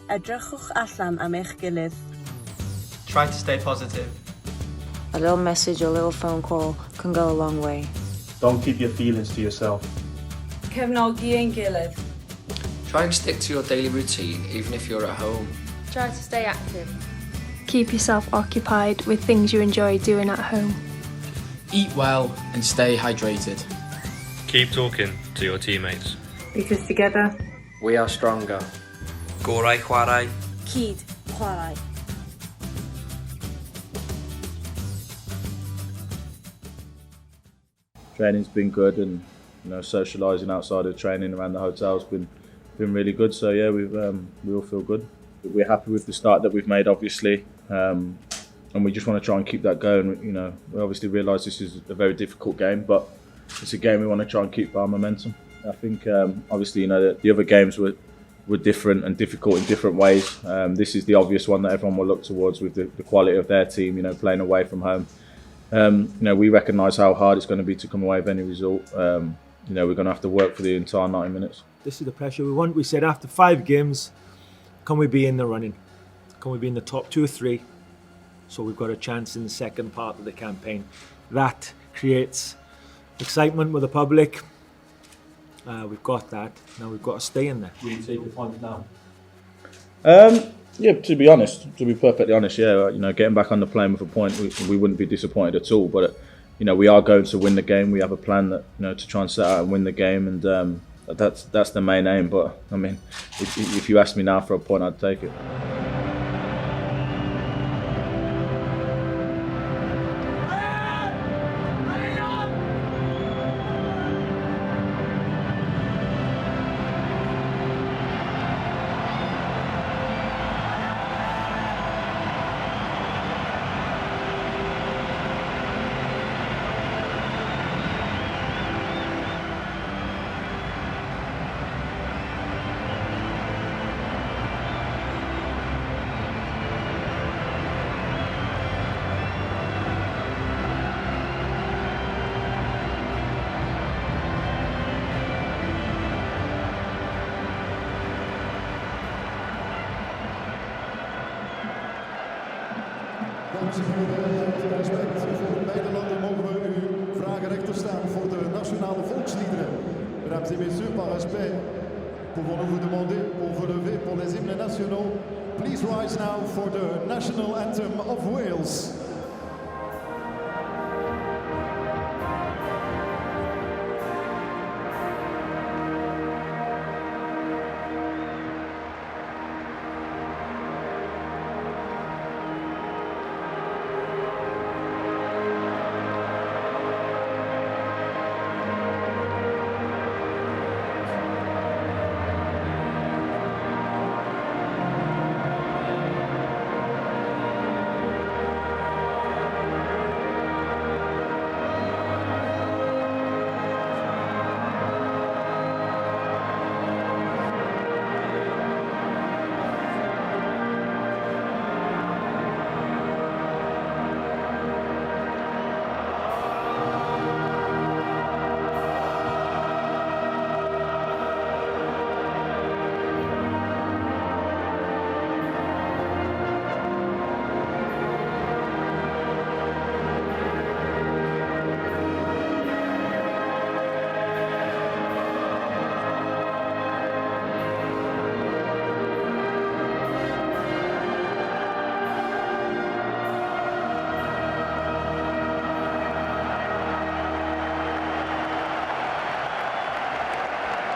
Edrychwch allan am eich gilydd. Try to stay positive. A little message or a little phone call can go a long way. Don't keep your feelings to yourself. Cefnogi ein gilydd. Try and stick to your daily routine, even if you're at home. Try to stay active. Keep yourself occupied with things you enjoy doing at home. Eat well and stay hydrated. Keep talking to your teammates. Because together, We are stronger. Gorau chwarae. Cyd chwarae. Training's been good, and socialising outside of training around the hotel's been really good. So yeah, we all feel good. We're happy with the start that we've made, obviously, and we just want to try and keep that going. We obviously realise this is a very difficult game, but it's a game we want to try and keep our momentum. I think obviously the other games were different and difficult in different ways. This is the obvious one that everyone will look towards with the quality of their team. Playing away from home. We recognise how hard it's going to be to come away with any result. We're going to have to work for the entire 90 minutes. This is the pressure we want. We said after 5 games, can we be in the running? Can we be in the top 2 or 3? So we've got a chance in the second part of the campaign. That creates excitement with the public. We've got that. Now we've got to stay in there. Will you take the points now? Yeah, to be perfectly honest, getting back on the plane with a point, we wouldn't be disappointed at all. But we are going to win the game. We have a plan that to try and set out and win the game, and that's the main aim. But I mean, if you ask me now for a point, I'd take it. Dames en heren, uit respect voor beide landen mogen we u vragen recht te staan voor de nationale volksliederen. Mesdames et messieurs, par respect, pouvons-nous vous demander pour vous lever pour les hymnes nationaux? Please rise now for the national anthem of Wales.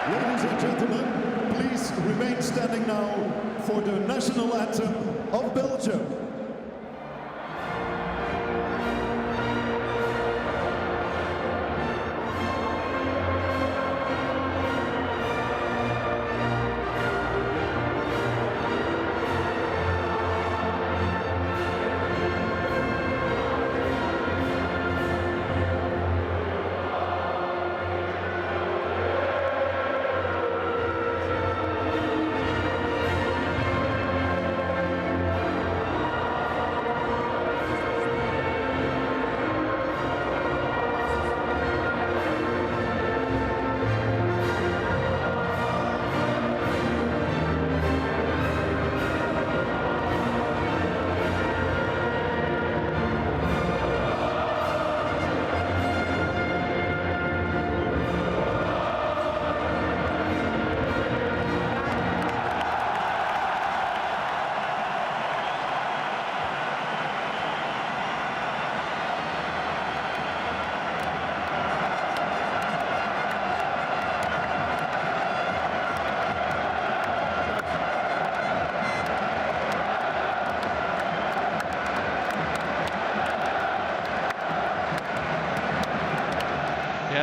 Ladies and gentlemen, please remain standing now for the national anthem of Belgium.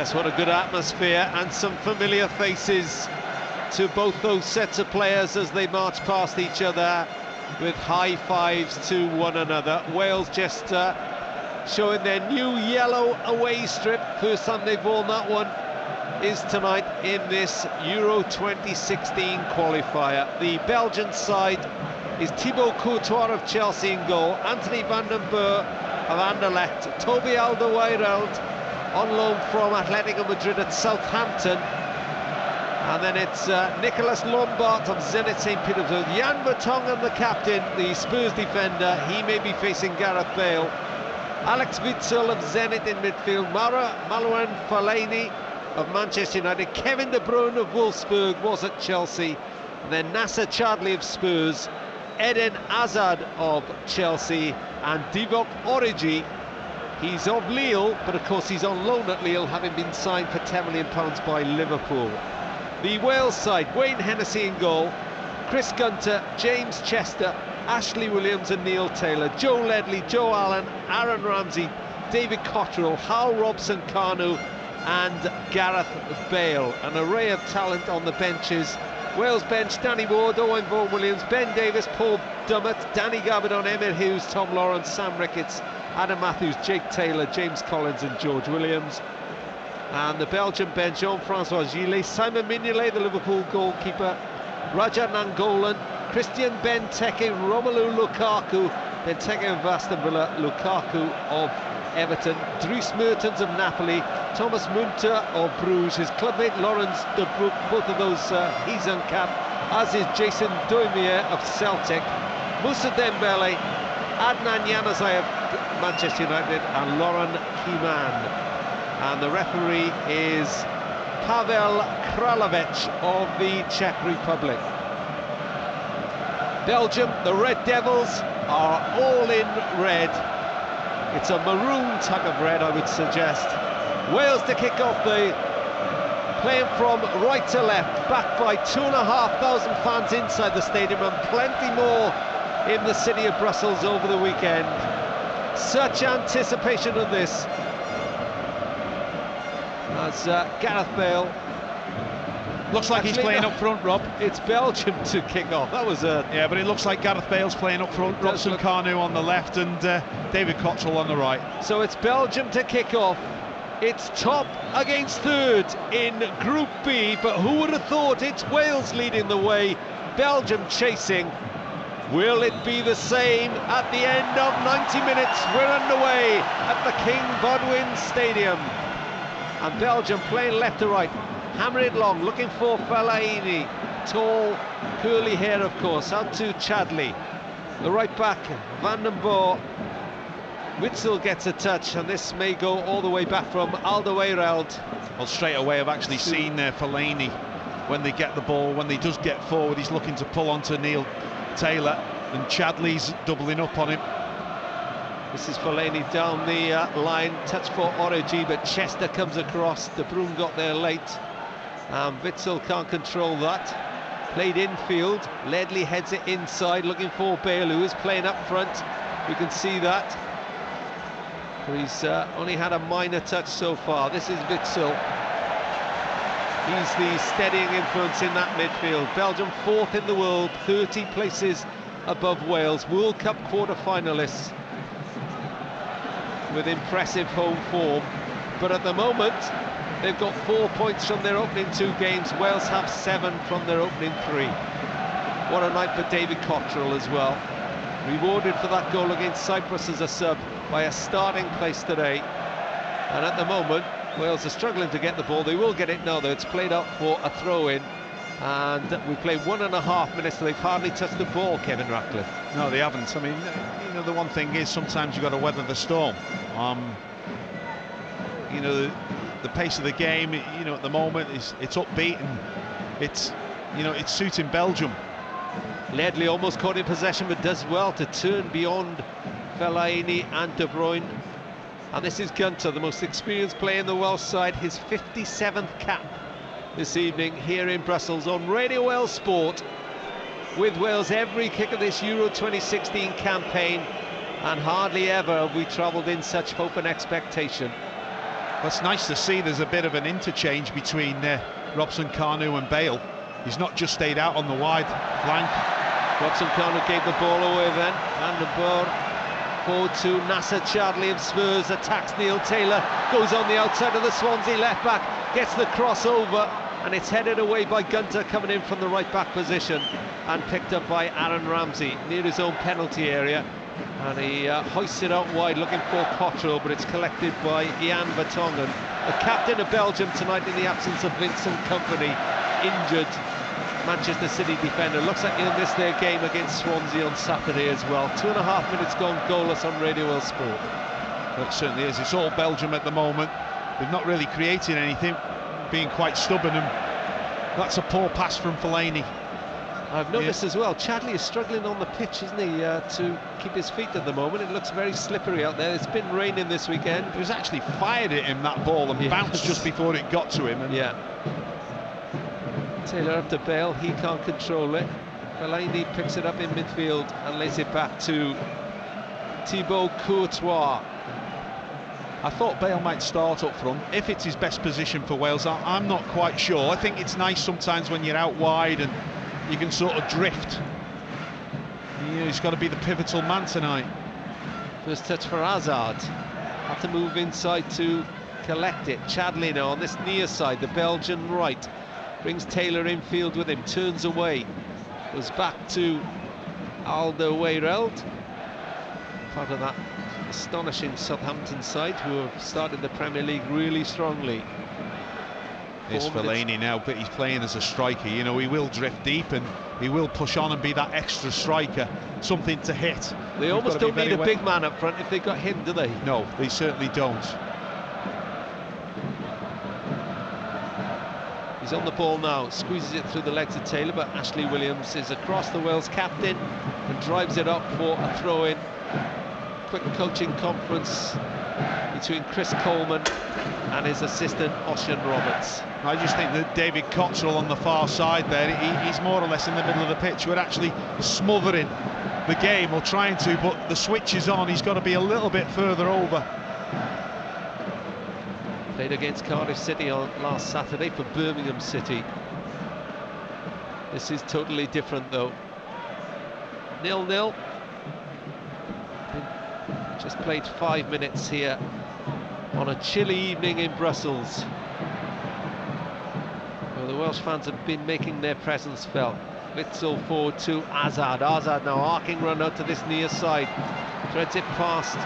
Yes, what a good atmosphere, and some familiar faces to both those sets of players as they march past each other with high fives to one another. Wales just showing their new yellow away strip. First time they've worn that one is tonight in this Euro 2016 qualifier. The Belgian side is Thibaut Courtois of Chelsea in goal, Anthony van den Boer of Anderlecht, Toby Alderweireld on loan from Atletico Madrid at Southampton, and then it's Nicolas Lombard of Zenit St. Petersburg. Jan Vertonghen, the captain, the Spurs defender, he may be facing Gareth Bale. Alex Witsel of Zenit in midfield, Marouane Fellaini of Manchester United, Kevin De Bruyne of Wolfsburg was at Chelsea, and then Nasser Chadli of Spurs, Eden Hazard of Chelsea, and Divock Origi. He's of Lille, but of course he's on loan at Lille, having been signed for £10 million by Liverpool. The Wales side, Wayne Hennessy in goal, Chris Gunter, James Chester, Ashley Williams and Neil Taylor, Joe Ledley, Joe Allen, Aaron Ramsey, David Cotterill, Hal Robson-Kanu and Gareth Bale. An array of talent on the benches. Wales bench, Danny Ward, Owen Vaughan-Williams, Ben Davis, Paul Dummett, Danny Gabardon, Emyr Hughes, Tom Lawrence, Sam Ricketts, Adam Matthews, Jake Taylor, James Collins and George Williams. And the Belgian bench, Jean-Francois Gillet, Simon Mignolet, the Liverpool goalkeeper, Raja Nangolan, Christian Benteke, Romelu Lukaku, Benteke of Aston Villa, Lukaku of Everton, Dries Mertens of Napoli, Thomas Munter of Bruges, his clubmate Laurens de Broek, both of those he's uncapped, as is Jason Doimier of Celtic, Moussa Dembele, Adnan Januzaj of Manchester United and Lauren Kiman. And the referee is Pavel Kralovic of the Czech Republic. Belgium, the Red Devils, are all in red. It's a maroon tug of red, I would suggest. Wales to kick off, playing from right to left, backed by 2,500 fans inside the stadium and plenty more in the city of Brussels over the weekend. Such anticipation of this. As Gareth Bale looks like he's playing up front, Rob. It's Belgium to kick off. That was a... Yeah, but it looks like Gareth Bale's playing up front. Robson-Kanu on the left and David Cotterill on the right. So it's Belgium to kick off. It's top against third in Group B, but who would have thought it's Wales leading the way, Belgium chasing. Will it be the same at the end of 90 minutes? We're underway at the King Bodwin Stadium. And Belgium playing left to right, hammer it long, looking for Fellaini, tall, curly hair of course, out to Chadli. The right back, Van den Boer. Witsel gets a touch, and this may go all the way back from Alderweireld. Well, straight away I've actually seen Fellaini, when they get the ball, when he does get forward, he's looking to pull onto Neil Taylor, and Chadley's doubling up on him. This is Fellaini down the line, touch for Origi, but Chester comes across. De Bruyne got there late. Witsel can't control that. Played infield, Ledley heads it inside, looking for Bale, who is playing up front. You can see that. But he's only had a minor touch so far. This is Witsel. He's the steadying influence in that midfield. Belgium 4th in the world, 30 places above Wales. World Cup quarter-finalists with impressive home form. But at the moment, they've got 4 points from their opening 2 games. Wales have 7 from their opening 3. What a night for David Cotterill as well. Rewarded for that goal against Cyprus as a sub by a starting place today. And at the moment, Wales are struggling to get the ball. They will get it now, though. It's played up for a throw-in. And we played 1.5 minutes, so they've hardly touched the ball, Kevin Ratcliffe. No, they haven't. I mean, you know, the one thing is sometimes you've got to weather the storm. You know, the pace of the game, you know, at the moment, it's upbeat and it's, you know, it's suiting Belgium. Ledley almost caught in possession, but does well to turn beyond Fellaini and De Bruyne. And this is Gunter, the most experienced player in the Welsh side, his 57th cap this evening here in Brussels on Radio Wales Sport, with Wales every kick of this Euro 2016 campaign, and hardly ever have we travelled in such hope and expectation. That's nice to see. There's a bit of an interchange between Robson Kanu and Bale. He's not just stayed out on the wide flank. Robson Kanu gave the ball away then, and the ball forward to Nasser Chadli of Spurs, attacks Neil Taylor, goes on the outside of the Swansea left back, gets the crossover, and it's headed away by Gunter coming in from the right back position, and picked up by Aaron Ramsey near his own penalty area, and he hoists it out wide looking for Cottrell, but it's collected by Jan Vertonghen, the captain of Belgium tonight in the absence of Vincent Kompany, injured Manchester City defender. Looks like he'll miss their game against Swansea on Saturday as well. 2.5 minutes gone goalless on Radio World Sport. That certainly is. It's all Belgium at the moment. They've not really created anything, being quite stubborn, and that's a poor pass from Fellaini. I've noticed as well, Chadli is struggling on the pitch, isn't he, to keep his feet at the moment. It looks very slippery out there. It's been raining this weekend. It was actually fired at him, that ball, and bounced just before it got to him. And Taylor up to Bale, he can't control it. Fellaini picks it up in midfield and lays it back to Thibaut Courtois. I thought Bale might start up front, if it's his best position for Wales. I'm not quite sure. I think it's nice sometimes when you're out wide and you can sort of drift. Yeah, he's got to be the pivotal man tonight. First touch for Hazard. Had to move inside to collect it. Chadli now on this near side, the Belgian right. Brings Taylor infield with him, turns away. Goes back to Alderweireld. Part of that astonishing Southampton side who have started the Premier League really strongly. It's Fellaini now, but he's playing as a striker. You know, he will drift deep and he will push on and be that extra striker, something to hit. They almost don't need a big man up front if they got him, do they? No, they certainly don't. He's on the ball now, squeezes it through the legs of Taylor, but Ashley Williams is across the Wales captain and drives it up for a throw-in. Quick coaching conference between Chris Coleman and his assistant Ocean Roberts. I just think that David Cottrell on the far side there, he's more or less in the middle of the pitch. We're actually smothering the game, or trying to, but the switch is on. He's got to be a little bit further over. Played against Cardiff City on last Saturday for Birmingham City. This is totally different though. 0-0. Just played 5 minutes here on a chilly evening in Brussels. Well, the Welsh fans have been making their presence felt. Witsel forward to Hazard. Hazard now arcing run out to this near side. Threads it past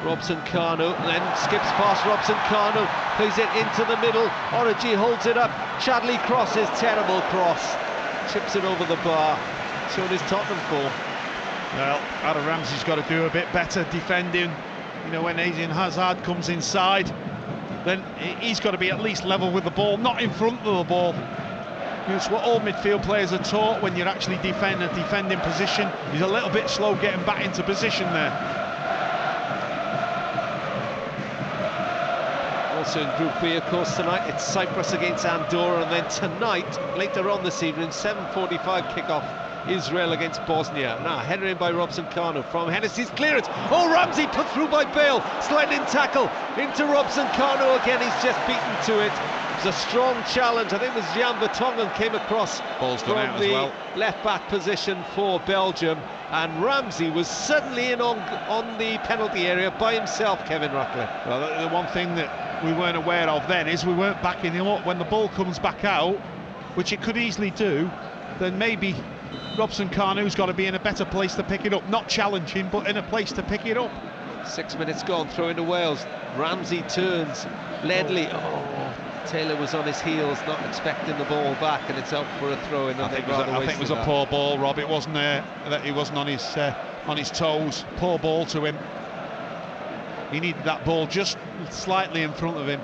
Robson Kanu, then skips past Robson Kanu, plays it into the middle. Origi holds it up. Chadli crosses, terrible cross. Chips it over the bar. Showed his Tottenham form. Well, Aaron Ramsey's got to do a bit better defending. You know, when Eden Hazard comes inside, then he's got to be at least level with the ball, not in front of the ball. It's what all midfield players are taught when you're actually defending position. He's a little bit slow getting back into position there. Also in Group B, of course, tonight it's Cyprus against Andorra, and then tonight, later on this evening, 7:45 kickoff, Israel against Bosnia. Now, header in by Robson Kanu from Hennessy's clearance. Oh, Ramsey put through by Bale. Sliding tackle into Robson Kanu again. He's just beaten to it. It was a strong challenge. I think it was Jan Vertonghen came across from the left-back position for Belgium. And Ramsey was suddenly in on the penalty area by himself, Kevin Ruckley. Well, the one thing that we weren't aware of then is we weren't backing him up. When the ball comes back out, which it could easily do, then maybe Robson Kanu's got to be in a better place to pick it up. Not challenging, but in a place to pick it up. 6 minutes gone, throw into Wales. Ramsey turns, Ledley. Oh, Taylor was on his heels, not expecting the ball back, and it's out for a throw-in. I think it was a poor ball, Rob. It wasn't that he wasn't on his toes. Poor ball to him. He needed that ball just slightly in front of him.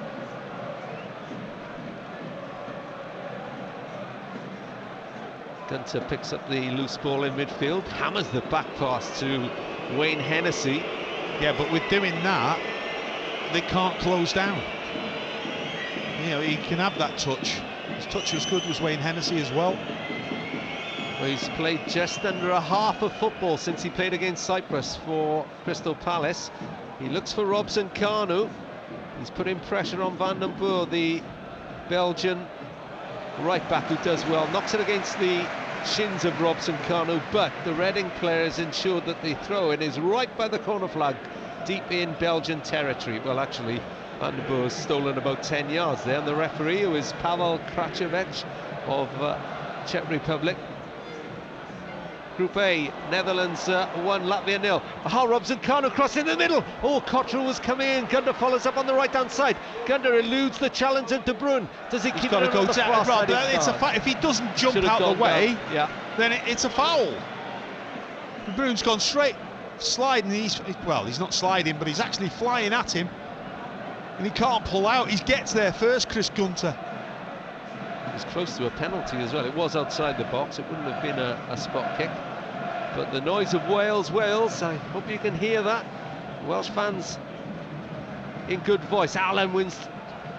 Gunter picks up the loose ball in midfield, hammers the back pass to Wayne Hennessy. Yeah, but with doing that, they can't close down. You know, he can have that touch. His touch was good, was Wayne Hennessy as well. Well, he's played just under a half of football since he played against Cyprus for Crystal Palace. He looks for Robson Kanu. He's putting pressure on Van den Boer, the Belgian right back, who does well. Knocks it against the shins of Robson Kanu, but the Reading player has ensured that the throw-in is right by the corner flag, deep in Belgian territory. Well, actually, Van den Boer has stolen about 10 yards there, and the referee, who is Pavel Kračevec of Czech Republic. Group A, Netherlands 1, Latvia 0. Robson Kanu cross in the middle. Oh, Cottrell was coming in. Gunder follows up on the right-hand side. Gunder eludes the challenge of De Bruyne. Does he keep it on the far side? It's a if he doesn't jump out the way, then it's a foul. De Bruyne's gone straight, sliding. He's not sliding, but he's actually flying at him, and he can't pull out. He gets there first, Chris Gunter. It was close to a penalty as well. It was outside the box. It wouldn't have been a spot kick. But the noise of Wales, I hope you can hear that. Welsh fans in good voice. Allen wins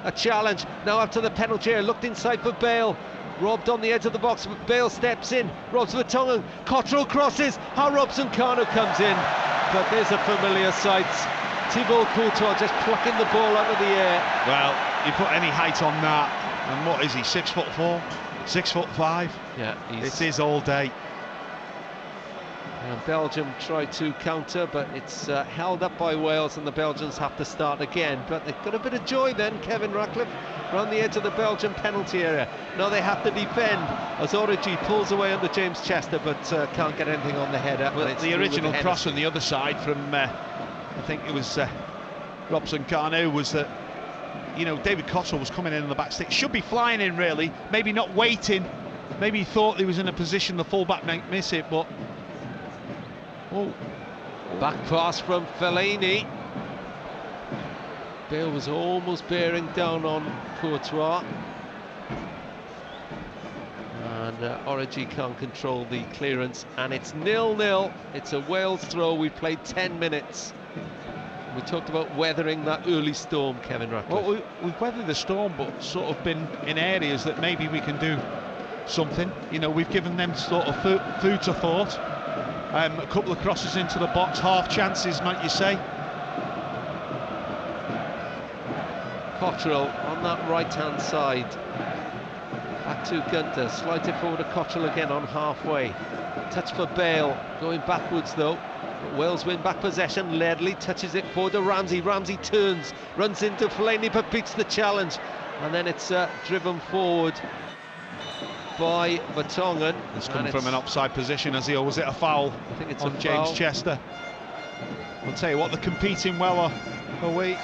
a challenge. Now up to the penalty area. Looked inside for Bale. Robbed on the edge of the box, but Bale steps in. Robs Vertonghen. Cottrell crosses. Robson Kanu comes in. But there's a familiar sight. Thibaut Courtois just plucking the ball out of the air. Well, you put any height on that, and what is he, 6'4", 6'5"? Yeah, it is all day. And Belgium tried to counter, but it's held up by Wales, and the Belgians have to start again. But they've got a bit of joy then, Kevin Ratcliffe, around the edge of the Belgian penalty area. Now they have to defend as Origi pulls away under James Chester, but can't get anything on the header. Well, the original cross on the other side from, I think it was Robson Kanu, was that, you know, David Cottrell was coming in on the back stick. Should be flying in, really. Maybe not waiting. Maybe he thought he was in a position the fullback might miss it, but... Oh, back pass from Fellaini. Bale was almost bearing down on Courtois. And Origi can't control the clearance, and it's 0-0. It's a Wales throw. We played 10 minutes. We talked about weathering that early storm, Kevin Ratcliffe. Well, we've weathered the storm, but sort of been in areas that maybe we can do something. You know, we've given them sort of food to thought. A couple of crosses into the box, half chances, might you say. Cottrell on that right-hand side. Back to Gunter, slides it forward to Cottrell again on halfway. Touch for Bale, going backwards though. But Wales win back possession. Ledley touches it forward to Ramsey. Ramsey turns, runs into Fellaini, but beats the challenge. And then it's driven forward by Vertonghen. It's come from an offside position, as he always hit a foul. I think it's on a James foul. Chester. I'll tell you what, they're competing well, are we?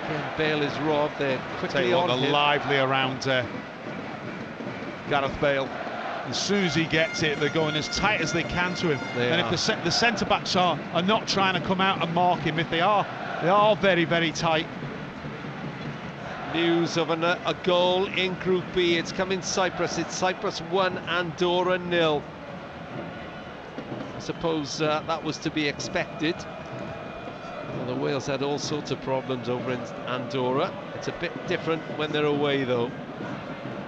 Again, Bale is robbed. They're quickly on they're him. lively around Gareth Bale. As soon as he gets it, they're going as tight as they can to him. If the centre-backs are not trying to come out and mark him, if they are very, very tight. News of a goal in Group B. It's come in Cyprus. It's Cyprus 1, Andorra 0. I suppose that was to be expected. Well, the Wales had all sorts of problems over in Andorra. It's a bit different when they're away, though.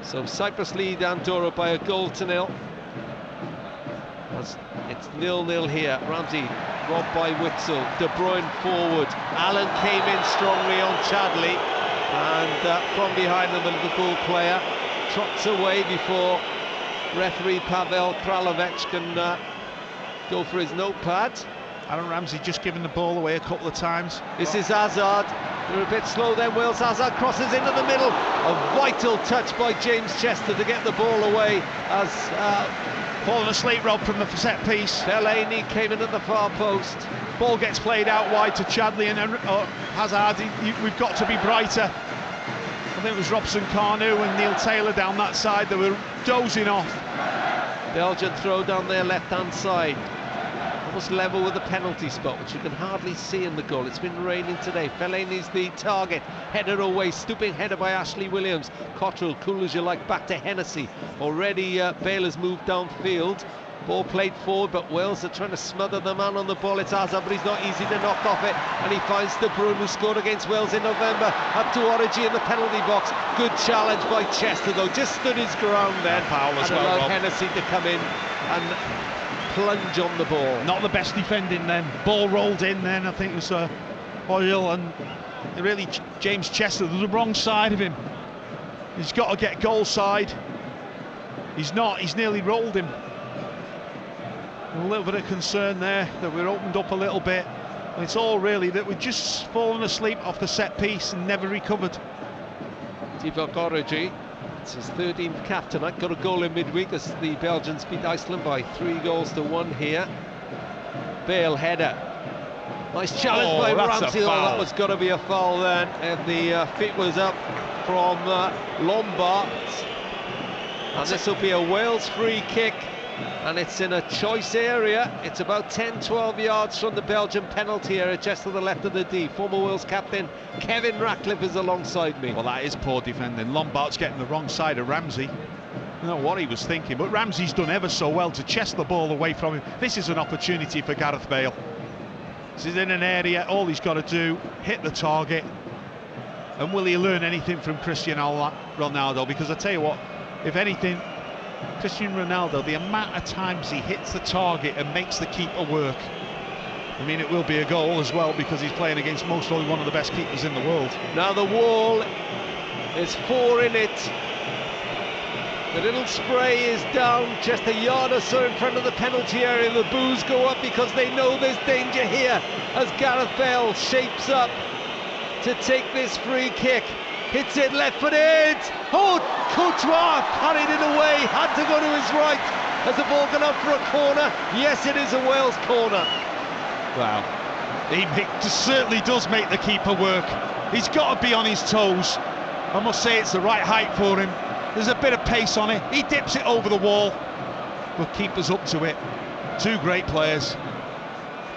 So Cyprus lead Andorra by a goal to 0. It's 0-0 here. Ramsey robbed by Witsel. De Bruyne forward. Allen came in strongly on Chadley. And from behind them, the Liverpool player trots away before referee Pavel Kralovec can go for his notepad. Aaron Ramsey just giving the ball away a couple of times. This is Hazard. They're a bit slow then. Wales. Hazard crosses into the middle. A vital touch by James Chester to get the ball away as fallen asleep, Rob, from the set piece. Fellaini came in at the far post. Ball gets played out wide to Chadley and Hazard. We've got to be brighter. I think it was Robson Kanu and Neil Taylor down that side. They were dozing off. Belgian throw down their left-hand side. Almost level with the penalty spot, which you can hardly see in the goal. It's been raining today. Fellaini's the target. Headed away, stooping header by Ashley Williams. Cottrell, cool as you like, back to Hennessy. Already Bale has moved downfield. Ball played forward, but Wales are trying to smother the man on the ball. It's Hazard, but he's not easy to knock off it. And he finds De Bruyne, who scored against Wales in November. Up to Origi in the penalty box. Good challenge by Chester, though. Just stood his ground then. Foul as well, allowed Rob. Hennessy to come in and plunge on the ball. Not the best defending then. Ball rolled in then, I think it was Hoyle, and really James Chester, there's the wrong side of him. He's got to get goal side. He's not, he's nearly rolled him. A little bit of concern there that we're opened up a little bit. And it's all really that we've just fallen asleep off the set piece and never recovered. Divock Origi, it's his 13th cap tonight, got a goal in midweek as the Belgians beat Iceland by 3-1 here. Bale header. Nice challenge by Ramsey. Oh, that was got to be a foul then. And the feet was up from Lombard. And this will be a Wales free kick. And it's in a choice area. It's about 10-12 yards from the Belgian penalty area, just to the left of the D. Former Wales captain Kevin Ratcliffe is alongside me. Well, that is poor defending. Lombard's getting the wrong side of Ramsey. I don't know what he was thinking, but Ramsey's done ever so well to chest the ball away from him. This is an opportunity for Gareth Bale. This is in an area, all he's got to do, hit the target. And will he learn anything from Cristiano Ronaldo? Because I tell you what, if anything, Cristiano Ronaldo, the amount of times he hits the target and makes the keeper work. I mean, it will be a goal as well because he's playing against most probably one of the best keepers in the world. Now the wall is 4 in it. The little spray is down just a yard or so in front of the penalty area. The boos go up because they know there's danger here as Gareth Bale shapes up to take this free kick. Hits it left-footed. Oh, Courtois parried it away. Had to go to his right. Has the ball gone up for a corner? Yes, it is a Wales corner. Wow. He certainly does make the keeper work. He's got to be on his toes. I must say it's the right height for him. There's a bit of pace on it. He dips it over the wall. But keeper's up to it. Two great players.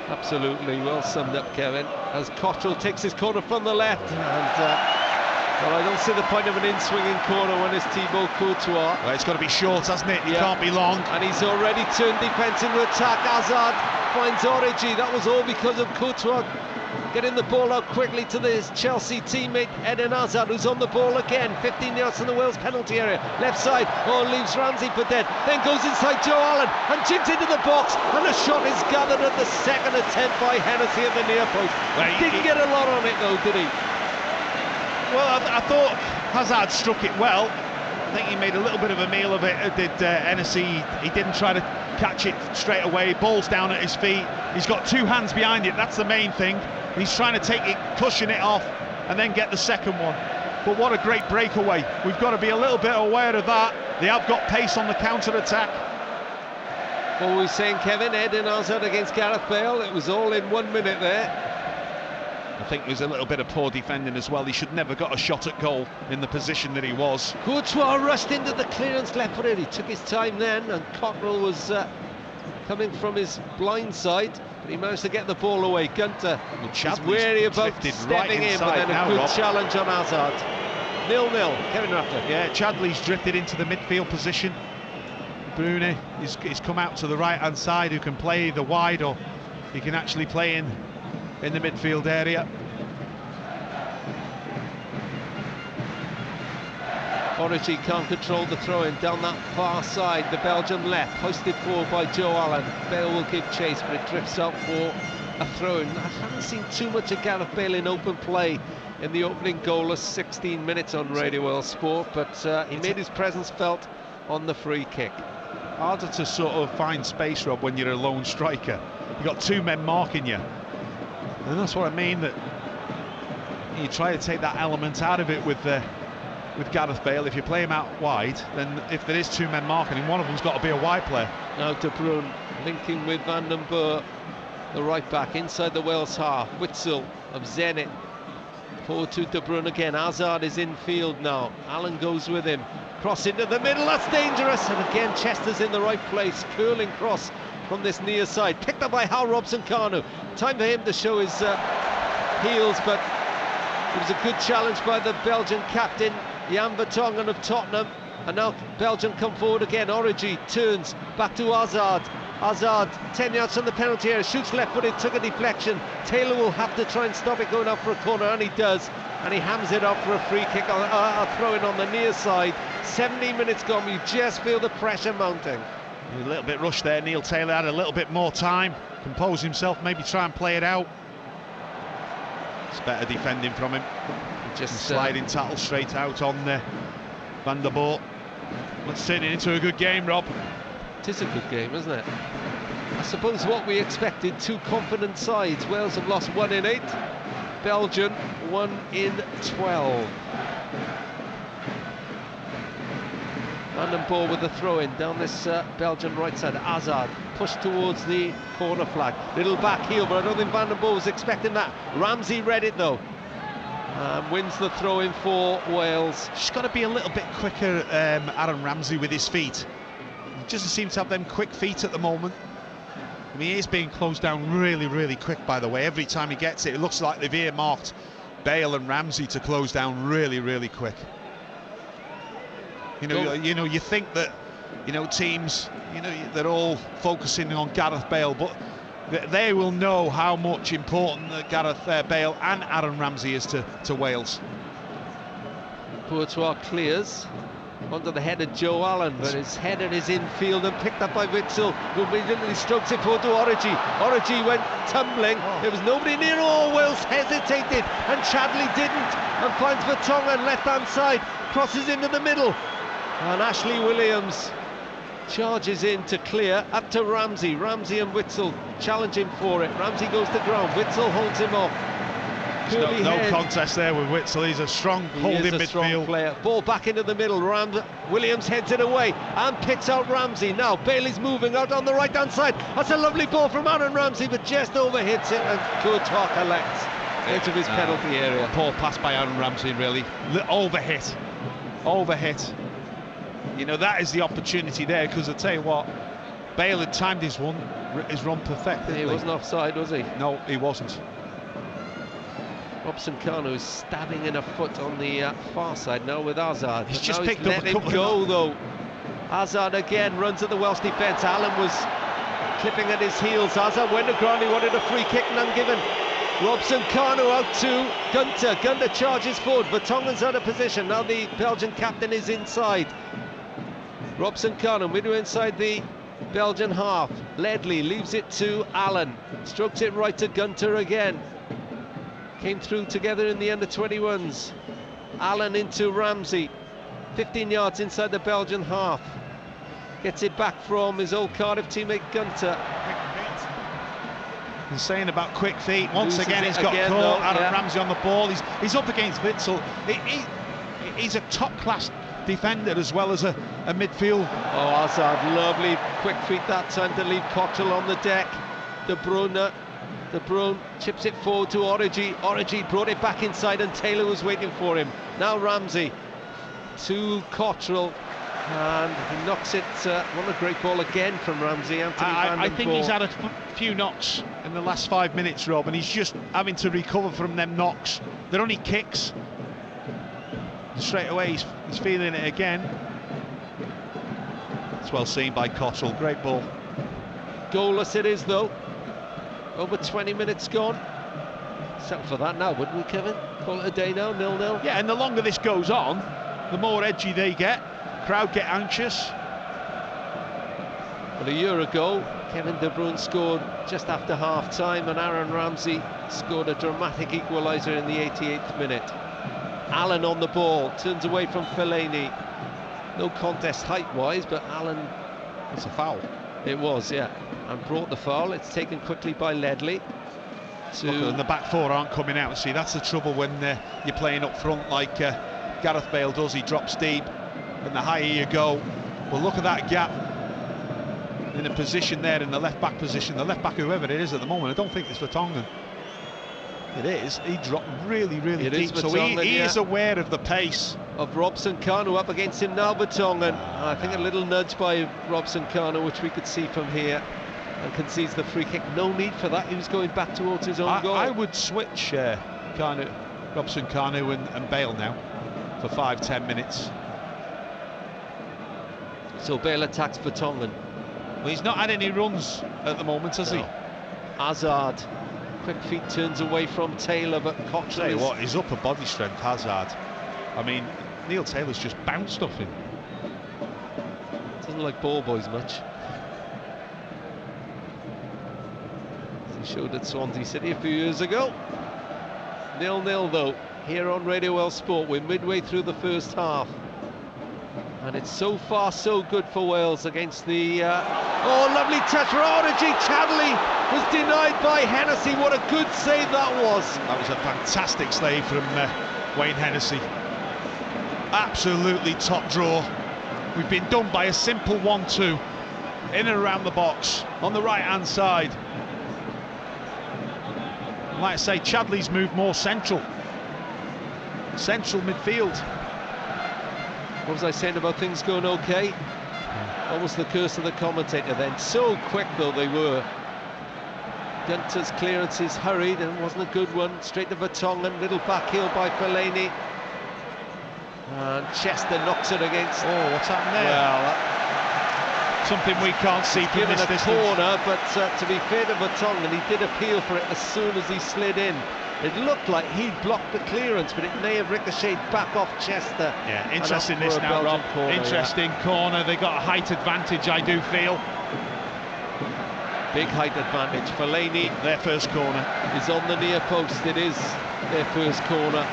Absolutely, well summed up, Kevin. As Cottrell takes his corner from the left. And well, I don't see the point of an in-swinging corner when it's Thibaut Courtois. Well, it's got to be short, hasn't it? It can't be long. And he's already turned defence into attack. Hazard finds Origi. That was all because of Courtois getting the ball out quickly to his Chelsea teammate Eden Hazard, who's on the ball again. 15 yards from the Wales penalty area. Left side, leaves Ramsey for dead. Then goes inside Joe Allen and chips into the box. And a shot is gathered at the second attempt by Hennessy at the near post. Didn't get a lot on it though, did he? Well, I thought Hazard struck it well. I think he made a little bit of a meal of it, did Hennessy. He didn't try to catch it straight away. Ball's down at his feet. He's got two hands behind it, that's the main thing. He's trying to take it, cushion it off, and then get the second one. But what a great breakaway. We've got to be a little bit aware of that. They have got pace on the counter-attack. What were we saying, Kevin? Eden Hazard against Gareth Bale. It was all in 1 minute there. I think there's a little bit of poor defending as well. He should never got a shot at goal in the position that he was. Courtois rushed into the clearance left-footed. He took his time then, and Cottrell was coming from his blind side, but he managed to get the ball away. Gunter was wary about stepping in, but then a good challenge on Hazard. 0-0, Kevin Ratcliffe. Yeah, Chadley's drifted into the midfield position. Brune, he's come out to the right-hand side, who can play either wide or he can actually play in the midfield area. Origi can't control the throw-in down that far side, the Belgian left, hoisted forward by Joe Allen. Bale will give chase, but it drifts out for a throw-in. I haven't seen too much of Gareth Bale in open play in the opening goalless 16 minutes on Radio World Sport, but he made his presence felt on the free kick. Harder to sort of find space, Rob, when you're a lone striker. You've got two men marking you. And that's what I mean, that you try to take that element out of it with Gareth Bale. If you play him out wide, then if there is two men marking him, one of them's got to be a wide player. Now De Bruyne linking with Van den Boer, the right back, inside the Wales half. Witsel of Zenit forward to De Bruyne again. Hazard is in field now. Allen goes with him. Cross into the middle, that's dangerous. And again, Chester's in the right place. Curling cross from this near side, picked up by Hal Robson-Kanu. Time for him to show his heels, but it was a good challenge by the Belgian captain, Jan Vertonghen of Tottenham. And now Belgium come forward again. Origi turns back to Hazard. Hazard, 10 yards from the penalty area, shoots left-footed, took a deflection. Taylor will have to try and stop it going out for a corner, and he does. And he hams it up for a free kick, a throw-in on the near side. 17 minutes gone, you just feel the pressure mounting. A little bit rushed there. Neil Taylor had a little bit more time, compose himself, maybe try and play it out. It's better defending from him. Just sliding tackle straight out on Van der Boort. Let's turn it into a good game, Rob. It is a good game, isn't it? I suppose what we expected, two confident sides. Wales have lost 1 in 8, Belgium 1 in 12. Van der Boort with the throw-in down this Belgian right side. Hazard pushed towards the corner flag. Little back heel, but I don't think Van der Boort was expecting that. Ramsey read it though. Wins the throw-in for Wales. Just got to be a little bit quicker, Aaron Ramsey, with his feet. He doesn't seem to have them quick feet at the moment. I mean, he is being closed down really, really quick, by the way. Every time he gets it, it looks like they've earmarked Bale and Ramsey to close down really, really quick. You know, you think that, teams, they're all focusing on Gareth Bale, but they will know how much important that Gareth Bale and Aaron Ramsey is to Wales. Courtois clears onto the head of Joe Allen, but his header is infield and picked up by Witsel, who immediately strokes it forward to Origi. Origi went tumbling. There was nobody near. Oh, Wales hesitated, and Chadley didn't, and finds Vertonghen left-hand side, crosses into the middle, and Ashley Williams charges in to clear, up to Ramsey. Ramsey and Witsel challenge him for it. Ramsey goes to ground, Witsel holds him off. No contest there with Witsel. He's a strong holding midfield. Strong player. Ball back into the middle. Williams heads it away and picks out Ramsey. Now Bailey's moving out on the right-hand side. That's a lovely ball from Aaron Ramsey, but just overhits it, and Courtois collects into his penalty area. Poor pass by Aaron Ramsey, really. Overhit. That is the opportunity there, because I tell you what, Bale had timed his run perfectly. He wasn't offside, was he? No, he wasn't. Robson Kanu is stabbing in a foot on the far side now with Hazard. He's just picked up a couple go though. Hazard again runs at the Welsh defence. Allen was clipping at his heels. Hazard went to ground, he wanted a free kick, none given. Robson Kanu out to Gunter. Gunter charges forward. Vertonghen's out of position. Now the Belgian captain is inside. Robson Kanu midway inside the Belgian half. Ledley leaves it to Allen. Strokes it right to Gunter again. Came through together in the under-21s. Allen into Ramsey. 15 yards inside the Belgian half. Gets it back from his old Cardiff teammate Gunter. And saying about quick feet, once again he's got caught. Aaron Ramsey on the ball. He's up against Witsel. He's a top-class defender as well as a midfield. Oh, Hazard, lovely quick feet that time to leave Cottrell on the deck. De Bruyne chips it forward to Origi. Origi brought it back inside, and Taylor was waiting for him. Now Ramsey to Cottrell, and he knocks it. What a great ball again from Ramsey. I think he's had a few knocks in the last 5 minutes, Rob, and he's just having to recover from them knocks. They're only kicks. Straight away he's feeling it again. It's well seen by Cottrell. Great ball. Goalless it is though. Over 20 minutes gone. Settle for that now, wouldn't we, Kevin? Call it a day now, 0-0. Yeah, and the longer this goes on, the more edgy they get. Crowd get anxious. But a year ago, Kevin De Bruyne scored just after half-time, and Aaron Ramsey scored a dramatic equaliser in the 88th minute. Allen on the ball, turns away from Fellaini. No contest height-wise, but Allen... It's a foul. It was, yeah. And brought the foul. It's taken quickly by Ledley. And the back four aren't coming out. See, that's the trouble when you're playing up front like Gareth Bale does. He drops deep, and the higher you go. Well, look at that gap in the position there, in the left-back position. The left-back, whoever it is at the moment, I don't think it's Vertonghen. It is. He dropped really, really deep. So he is aware of the pace. Of Robson Kanu up against him now, Vertonghen. I think a little nudge by Robson Kanu, which we could see from here, and concedes the free kick. No need for that. He was going back towards his own goal. I would switch Robson Kanu and Bale now for 5-10 minutes. So Bale attacks Vertonghen. Well, he's not had any runs at the moment, has he? Hazard. Quick feet turns away from Taylor, but Cottrell. Tell you what, his upper body strength, Hazard. I mean, Neil Taylor's just bounced off him. Doesn't like ball boys much. He showed at Swansea City a few years ago. 0-0 though, here on Radio Well Sport. We're midway through the first half. And it's so far so good for Wales against the... oh, lovely touch for Origi. Chadley was denied by Hennessy. What a good save that was. That was a fantastic save from Wayne Hennessy. Absolutely top draw. We've been done by a simple 1-2 in and around the box on the right-hand side. Like I say, Chadley's moved more central midfield. What was I saying about things going okay? Almost the curse of the commentator then. So quick though they were. Gunter's clearances hurried and wasn't a good one. Straight to Vertonghen, little back heel by Fellaini. And Chester knocks it against... Oh, what's happened there? Well, something we can't see from given this a distance. corner, but to be fair to Vertonghen, he did appeal for it as soon as he slid in. It looked like he blocked the clearance, but it may have ricocheted back off Chester. Yeah, interesting this now, Rob. Interesting corner. They got a height advantage, I do feel. Big height advantage. Fellaini, their first corner, is on the near post. It is their first corner.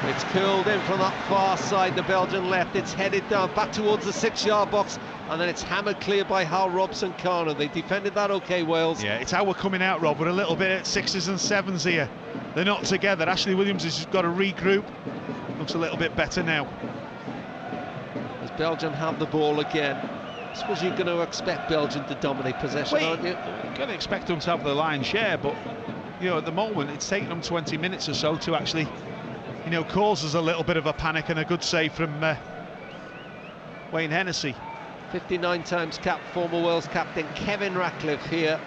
It's curled in from that far side, the Belgian left. It's headed down back towards the 6-yard box, and then it's hammered clear by Hal Robson-Kanu. They defended that okay, Wales. Yeah, it's how we're coming out, Rob. We're a little bit at 6s and 7s here. They're not together. Ashley Williams has got to regroup. Looks a little bit better now. As Belgium have the ball again. I suppose you're going to expect Belgium to dominate possession, aren't you? You're going to expect them to have the lion's share, but you know, at the moment it's taken them 20 minutes or so to actually, you know, cause us a little bit of a panic, and a good save from Wayne Hennessy. 59 times capped former Wales captain Kevin Ratcliffe here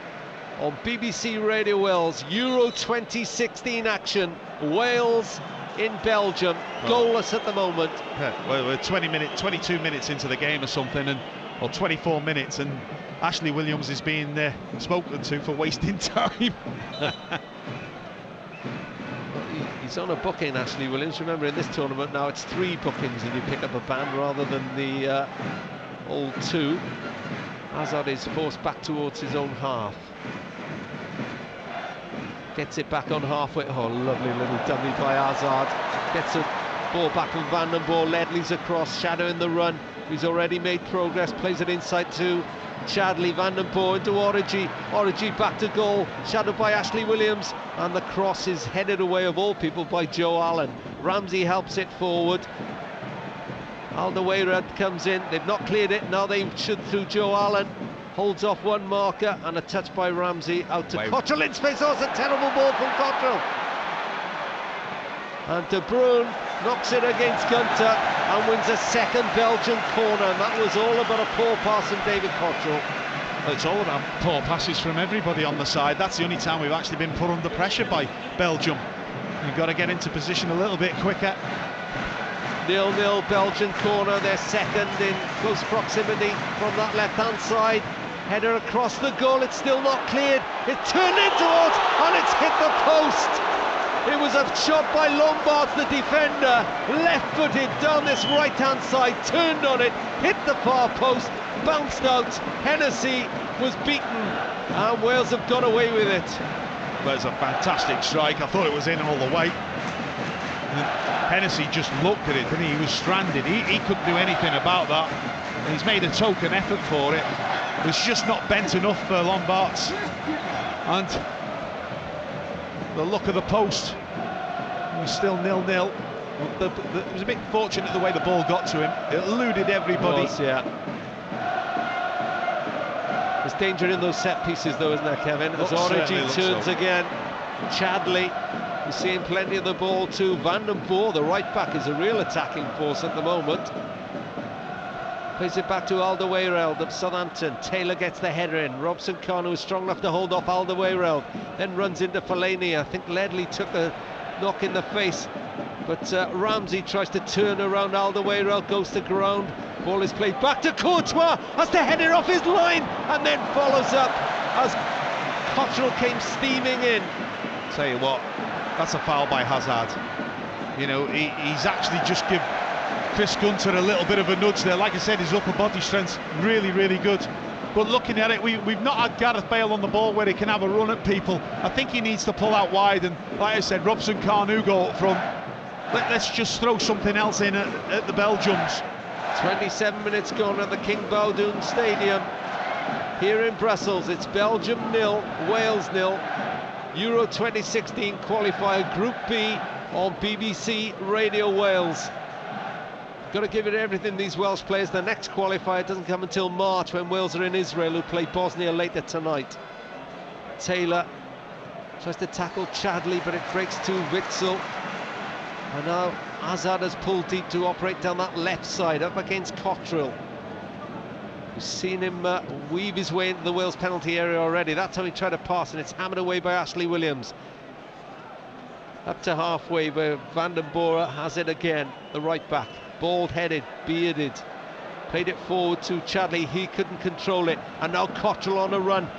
on BBC Radio Wales. Euro 2016 action. Wales in Belgium, goalless at the moment. Well, we're 22 minutes into the game or something, or 24 minutes, and Ashley Williams is being spoken to for wasting time. He's on a booking, Ashley Williams. Remember, in this tournament now it's 3 bookings and you pick up a ban rather than the all 2. Hazard is forced back towards his own half. Gets it back on halfway. Oh, lovely little dummy by Hazard. Gets a ball back from Van den Boer. Ledley's across, shadowing the run. He's already made progress. Plays it inside to Chadley. Van den Boer into Origi. Origi back to goal, shadowed by Ashley Williams. And the cross is headed away, of all people, by Joe Allen. Ramsey helps it forward. Alderweireld comes in. They've not cleared it. Now they should through Joe Allen. Holds off one marker, and a touch by Ramsey out to Cottrell in space. Oh, it's a terrible ball from Cottrell. And De Bruyne knocks it against Gunter and wins a second Belgian corner. And that was all about a poor pass from David Cottrell. Well, it's all about poor passes from everybody on the side. That's the only time we've actually been put under pressure by Belgium. You've got to get into position a little bit quicker. 0-0 Belgian corner, their second in close proximity from that left-hand side. Header across the goal, it's still not cleared. It's turned in towards, and it's hit the post. It was a shot by Lombards, the defender, left-footed down this right-hand side, turned on it, hit the far post, bounced out. Hennessy was beaten, and Wales have got away with it. Well, it's a fantastic strike. I thought it was in all the way. Hennessy just looked at it, and he was stranded. He couldn't do anything about that. And he's made a token effort for it. It's just not bent enough for Lombards. And the look of the post was still 0-0. It was a bit fortunate the way the ball got to him. It eluded everybody. It was, yeah. There's danger in those set pieces, though, isn't there, Kevin? As Origi turns again. Chadley. We're seeing plenty of the ball too. Van den Boer, the right back, is a real attacking force at the moment. Plays it back to Alderweireld of Southampton. Taylor gets the header in. Robson-Kanu is strong enough to hold off Alderweireld. Then runs into Fellaini. I think Ledley took a knock in the face. But Ramsey tries to turn around Alderweireld, goes to ground. Ball is played back to Courtois. Has to head it off his line and then follows up as Cottrell came steaming in. Tell you what, that's a foul by Hazard. You know, he's actually just give Chris Gunter a little bit of a nudge there. Like I said, his upper body strength's really, really good. But looking at it, we've not had Gareth Bale on the ball where he can have a run at people. I think he needs to pull out wide, and like I said, Robson Carnu go up front. Let's just throw something else in at the Belgians. 27 minutes gone at the King Baudouin Stadium here in Brussels. It's Belgium 0, Wales 0. Euro 2016 qualifier Group B on BBC Radio Wales. Got to give it everything, these Welsh players. The next qualifier doesn't come until March, when Wales are in Israel, who play Bosnia later tonight. Taylor tries to tackle Chadli, but it breaks to Witsel. And now Hazard has pulled deep to operate down that left side, up against Cottrell. We've seen him weave his way into the Wales penalty area already. That time he tried to pass, and it's hammered away by Ashley Williams. Up to halfway, where Van den Bora has it again, the right back. Bald-headed, bearded. Played it forward to Chadli, he couldn't control it. And now Cottrell on a run.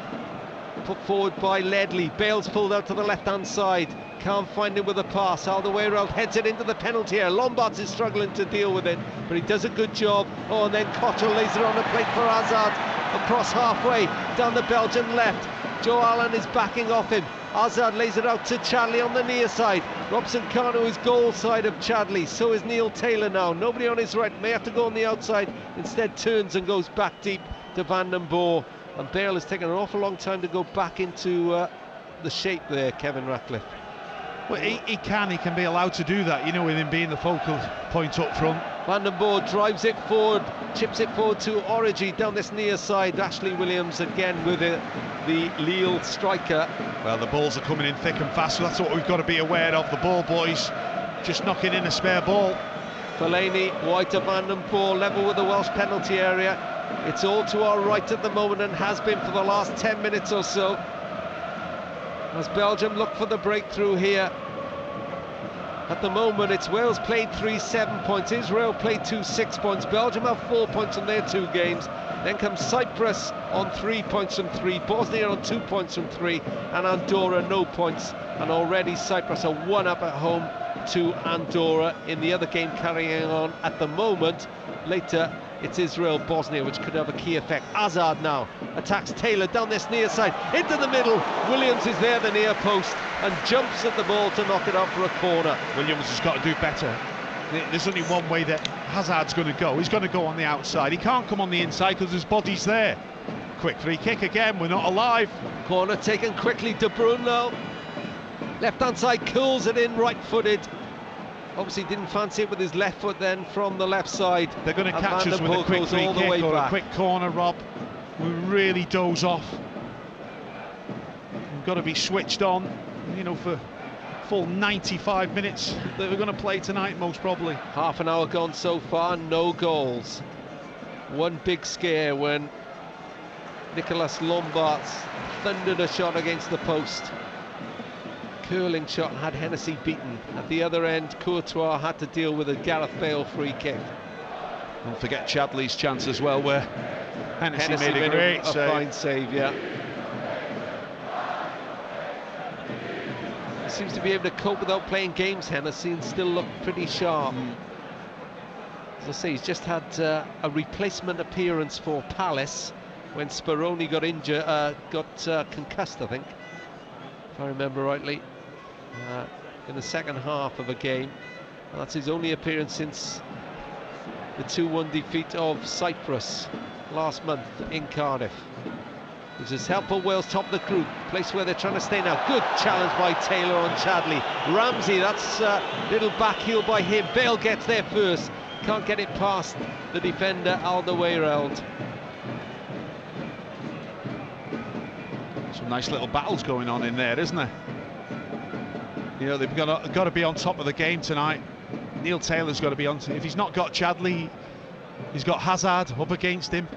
Put forward by Ledley. Bale's pulled out to the left-hand side. Can't find him with a pass. Alderweireld heads it into the penalty area. Lombards is struggling to deal with it, but he does a good job. Oh, and then Cottrell lays it on the plate for Hazard. Across halfway, down the Belgian left. Joe Allen is backing off him. Hazard lays it out to Chadli on the near side. Robson Carnu is goal side of Chadli. So is Neil Taylor now. Nobody on his right. May have to go on the outside. Instead turns and goes back deep to Van den Bora. And Bale has taken an awful long time to go back into the shape there, Kevin Ratcliffe. Well, he can be allowed to do that, you know, with him being the focal point up front. Van den Bora drives it forward, chips it forward to Origi down this near side. Ashley Williams again with it, the Lille striker. Well, the balls are coming in thick and fast, so that's what we've got to be aware of. The ball boys just knocking in a spare ball. Fellaini, wide to Van den Bora, level with the Welsh penalty area. It's all to our right at the moment, and has been for the last 10 minutes or so, as Belgium look for the breakthrough here. At the moment, it's Wales played 3 7 points, Israel played 2 6 points, Belgium have 4 points from their 2 games. Then comes Cyprus on 3 points from 3, Bosnia on 2 points from 3, and Andorra no points. And already Cyprus are 1 up at home to Andorra in the other game carrying on at the moment. Later, it's Israel-Bosnia, which could have a key effect. Hazard now attacks Taylor down this near side, into the middle. Williams is there, the near post, and jumps at the ball to knock it out for a corner. Williams has got to do better. There's only one way that Hazard's going to go. He's going to go on the outside. He can't come on the inside because his body's there. Quick free kick again, we're not alive. Corner taken quickly, De Bruyne now. Left-hand side, curls it in, right-footed. Obviously didn't fancy it with his left foot then from the left side. They're going to catch us with a quick free kick or a quick corner, Rob. We really doze off. We've got to be switched on, you know, for full 95 minutes that we're going to play tonight, most probably. Half an hour gone so far, no goals. One big scare when Nicolas Lombards thundered a shot against the post. Curling shot and had Hennessy beaten. At the other end, Courtois had to deal with a Gareth Bale free kick. Don't forget Chadley's chance as well, where Hennessy made a great save. Fine save, yeah. He seems to be able to cope without playing games, Hennessy, and still look pretty sharp. As I say, he's just had a replacement appearance for Palace when Speroni got injured, concussed, I think, if I remember rightly, in the second half of a game. And that's his only appearance since the 2-1 defeat of Cyprus last month in Cardiff. This is helpful. Wales top of the group, place where they're trying to stay now. Good challenge by Taylor on Chadli. Ramsey, that's a little back heel by him. Bale gets there first, can't get it past the defender Alderweireld. Some nice little battles going on in there, isn't there? You know, they've got to be on top of the game tonight. Neil Taylor's got to be on. If he's not got Chadli, he's got Hazard up against him.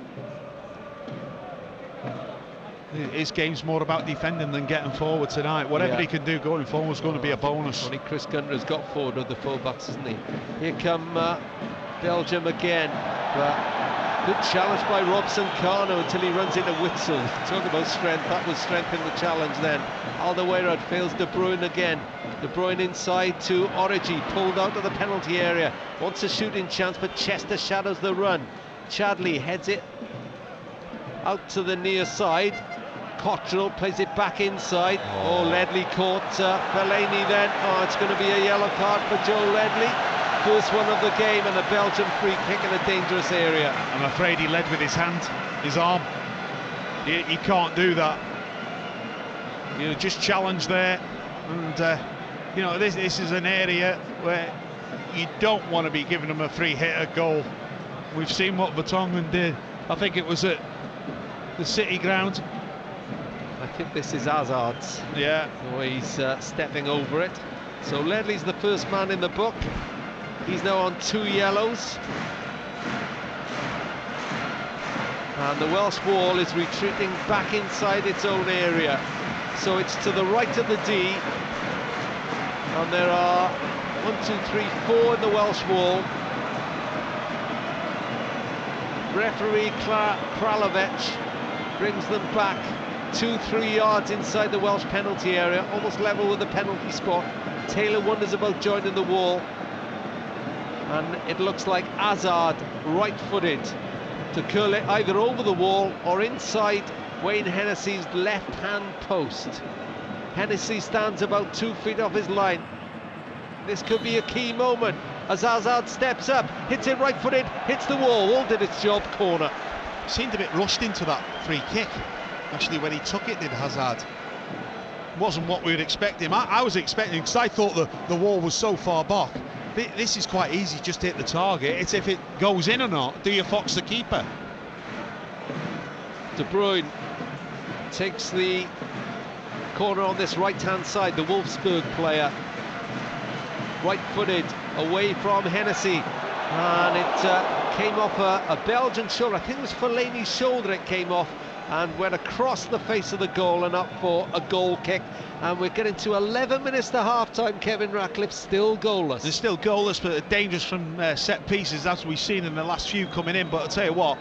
His game's more about defending than getting forward tonight. Whatever he can do going forward is going to be a bonus. Only Chris Gunter has got forward with the full-backs, isn't he? Here come Belgium again. But good challenge by Robson Carnu until he runs into Witsel. Talk about strength, that was strength in the challenge then. Alderweireld fails De Bruyne again. De Bruyne inside to Origi, pulled out of the penalty area. Wants a shooting chance, but Chester shadows the run. Chadli heads it out to the near side. Cottrell plays it back inside. Oh, Ledley caught Fellaini then. Oh, it's going to be a yellow card for Joe Ledley. First one of the game, and a Belgian free kick in a dangerous area. I'm afraid he led with his hand, his arm. He can't do that. You know, just challenge there, and you know, this is an area where you don't want to be giving them a free hit at goal. We've seen what Vertonghen did. I think it was at the City ground. I think this is Hazard's. Yeah. The way he's stepping over it. So Ledley's the first man in the book. He's now on 2 yellows. And the Welsh wall is retreating back inside its own area. So it's to the right of the D. And there are 1, 2, 3, 4 in the Welsh wall. Referee Kralovic brings them back 2-3 yards inside the Welsh penalty area, almost level with the penalty spot. Taylor wonders about joining the wall, and it looks like Hazard, right-footed, to curl it either over the wall or inside Wayne Hennessy's left-hand post. Hennessy stands about 2 feet off his line. This could be a key moment as Hazard steps up, hits it right-footed, hits the wall. All did its job, corner. Seemed a bit rushed into that free kick. Actually, when he took it, did Hazard. Wasn't what we would expect him. I was expecting, because I thought the wall was so far back. This is quite easy, just hit the target. It's if it goes in or not. Do you fox the keeper? De Bruyne takes the corner on this right-hand side, the Wolfsburg player. Right-footed, away from Hennessy. And it came off a Belgian shoulder. I think it was Fellaini's shoulder it came off, and went across the face of the goal and up for a goal kick. And we're getting to 11 minutes to half-time. Kevin Ratcliffe still goalless. They're still goalless, but dangerous from set pieces, as we've seen in the last few coming in. But I'll tell you what,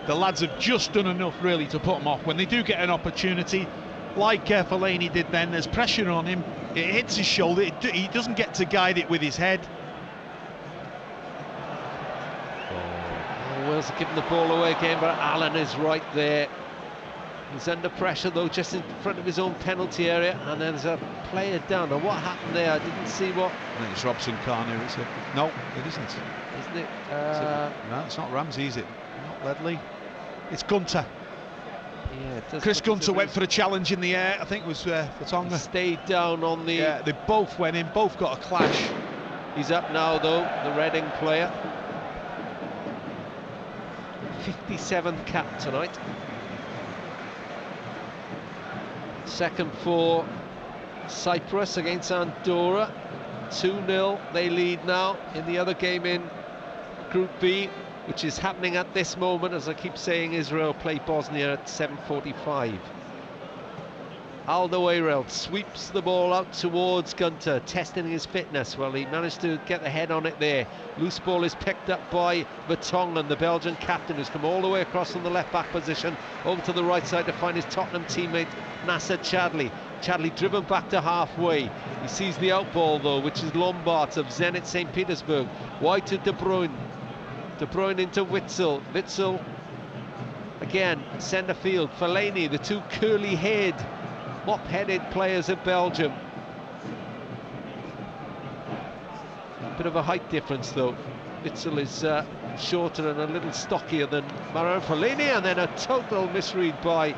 the lads have just done enough really to put them off. When they do get an opportunity, like Fellaini did then, there's pressure on him, it hits his shoulder, he doesn't get to guide it with his head. Wales are giving the ball away again, but Allen is right there. He's under pressure though, just in front of his own penalty area, and then there's a player down. Now what happened there? I didn't see what. I think it's Robson Carnew, is it? No, it isn't. Isn't it? No, it's not Ramsey, is it? Not Ledley. It's Gunter. Yeah, Chris Gunter went for a challenge in the air. I think it was Vertonghen. Stayed down on the. Yeah, they both went in. Both got a clash. He's up now though, the Reading player. 57th cap tonight. Second for Cyprus against Andorra. 2-0 they lead now in the other game in Group B, which is happening at this moment. As I keep saying, Israel play Bosnia at 7:45. Alderweireld sweeps the ball out towards Gunter, testing his fitness. Well, he managed to get the head on it there. Loose ball is picked up by Vertonghen, the Belgian captain, who's come all the way across from the left-back position over to the right side to find his Tottenham teammate Nasser Chadli. Chadli driven back to halfway. He sees the out ball though, which is Lombards of Zenit St. Petersburg. Wide to De Bruyne. De Bruyne into Witsel. Witsel again, centre field. Fellaini, the two curly-haired, mop-headed players of Belgium. Bit of a height difference though. Witsel is shorter and a little stockier than Marouane Fellaini, and then a total misread by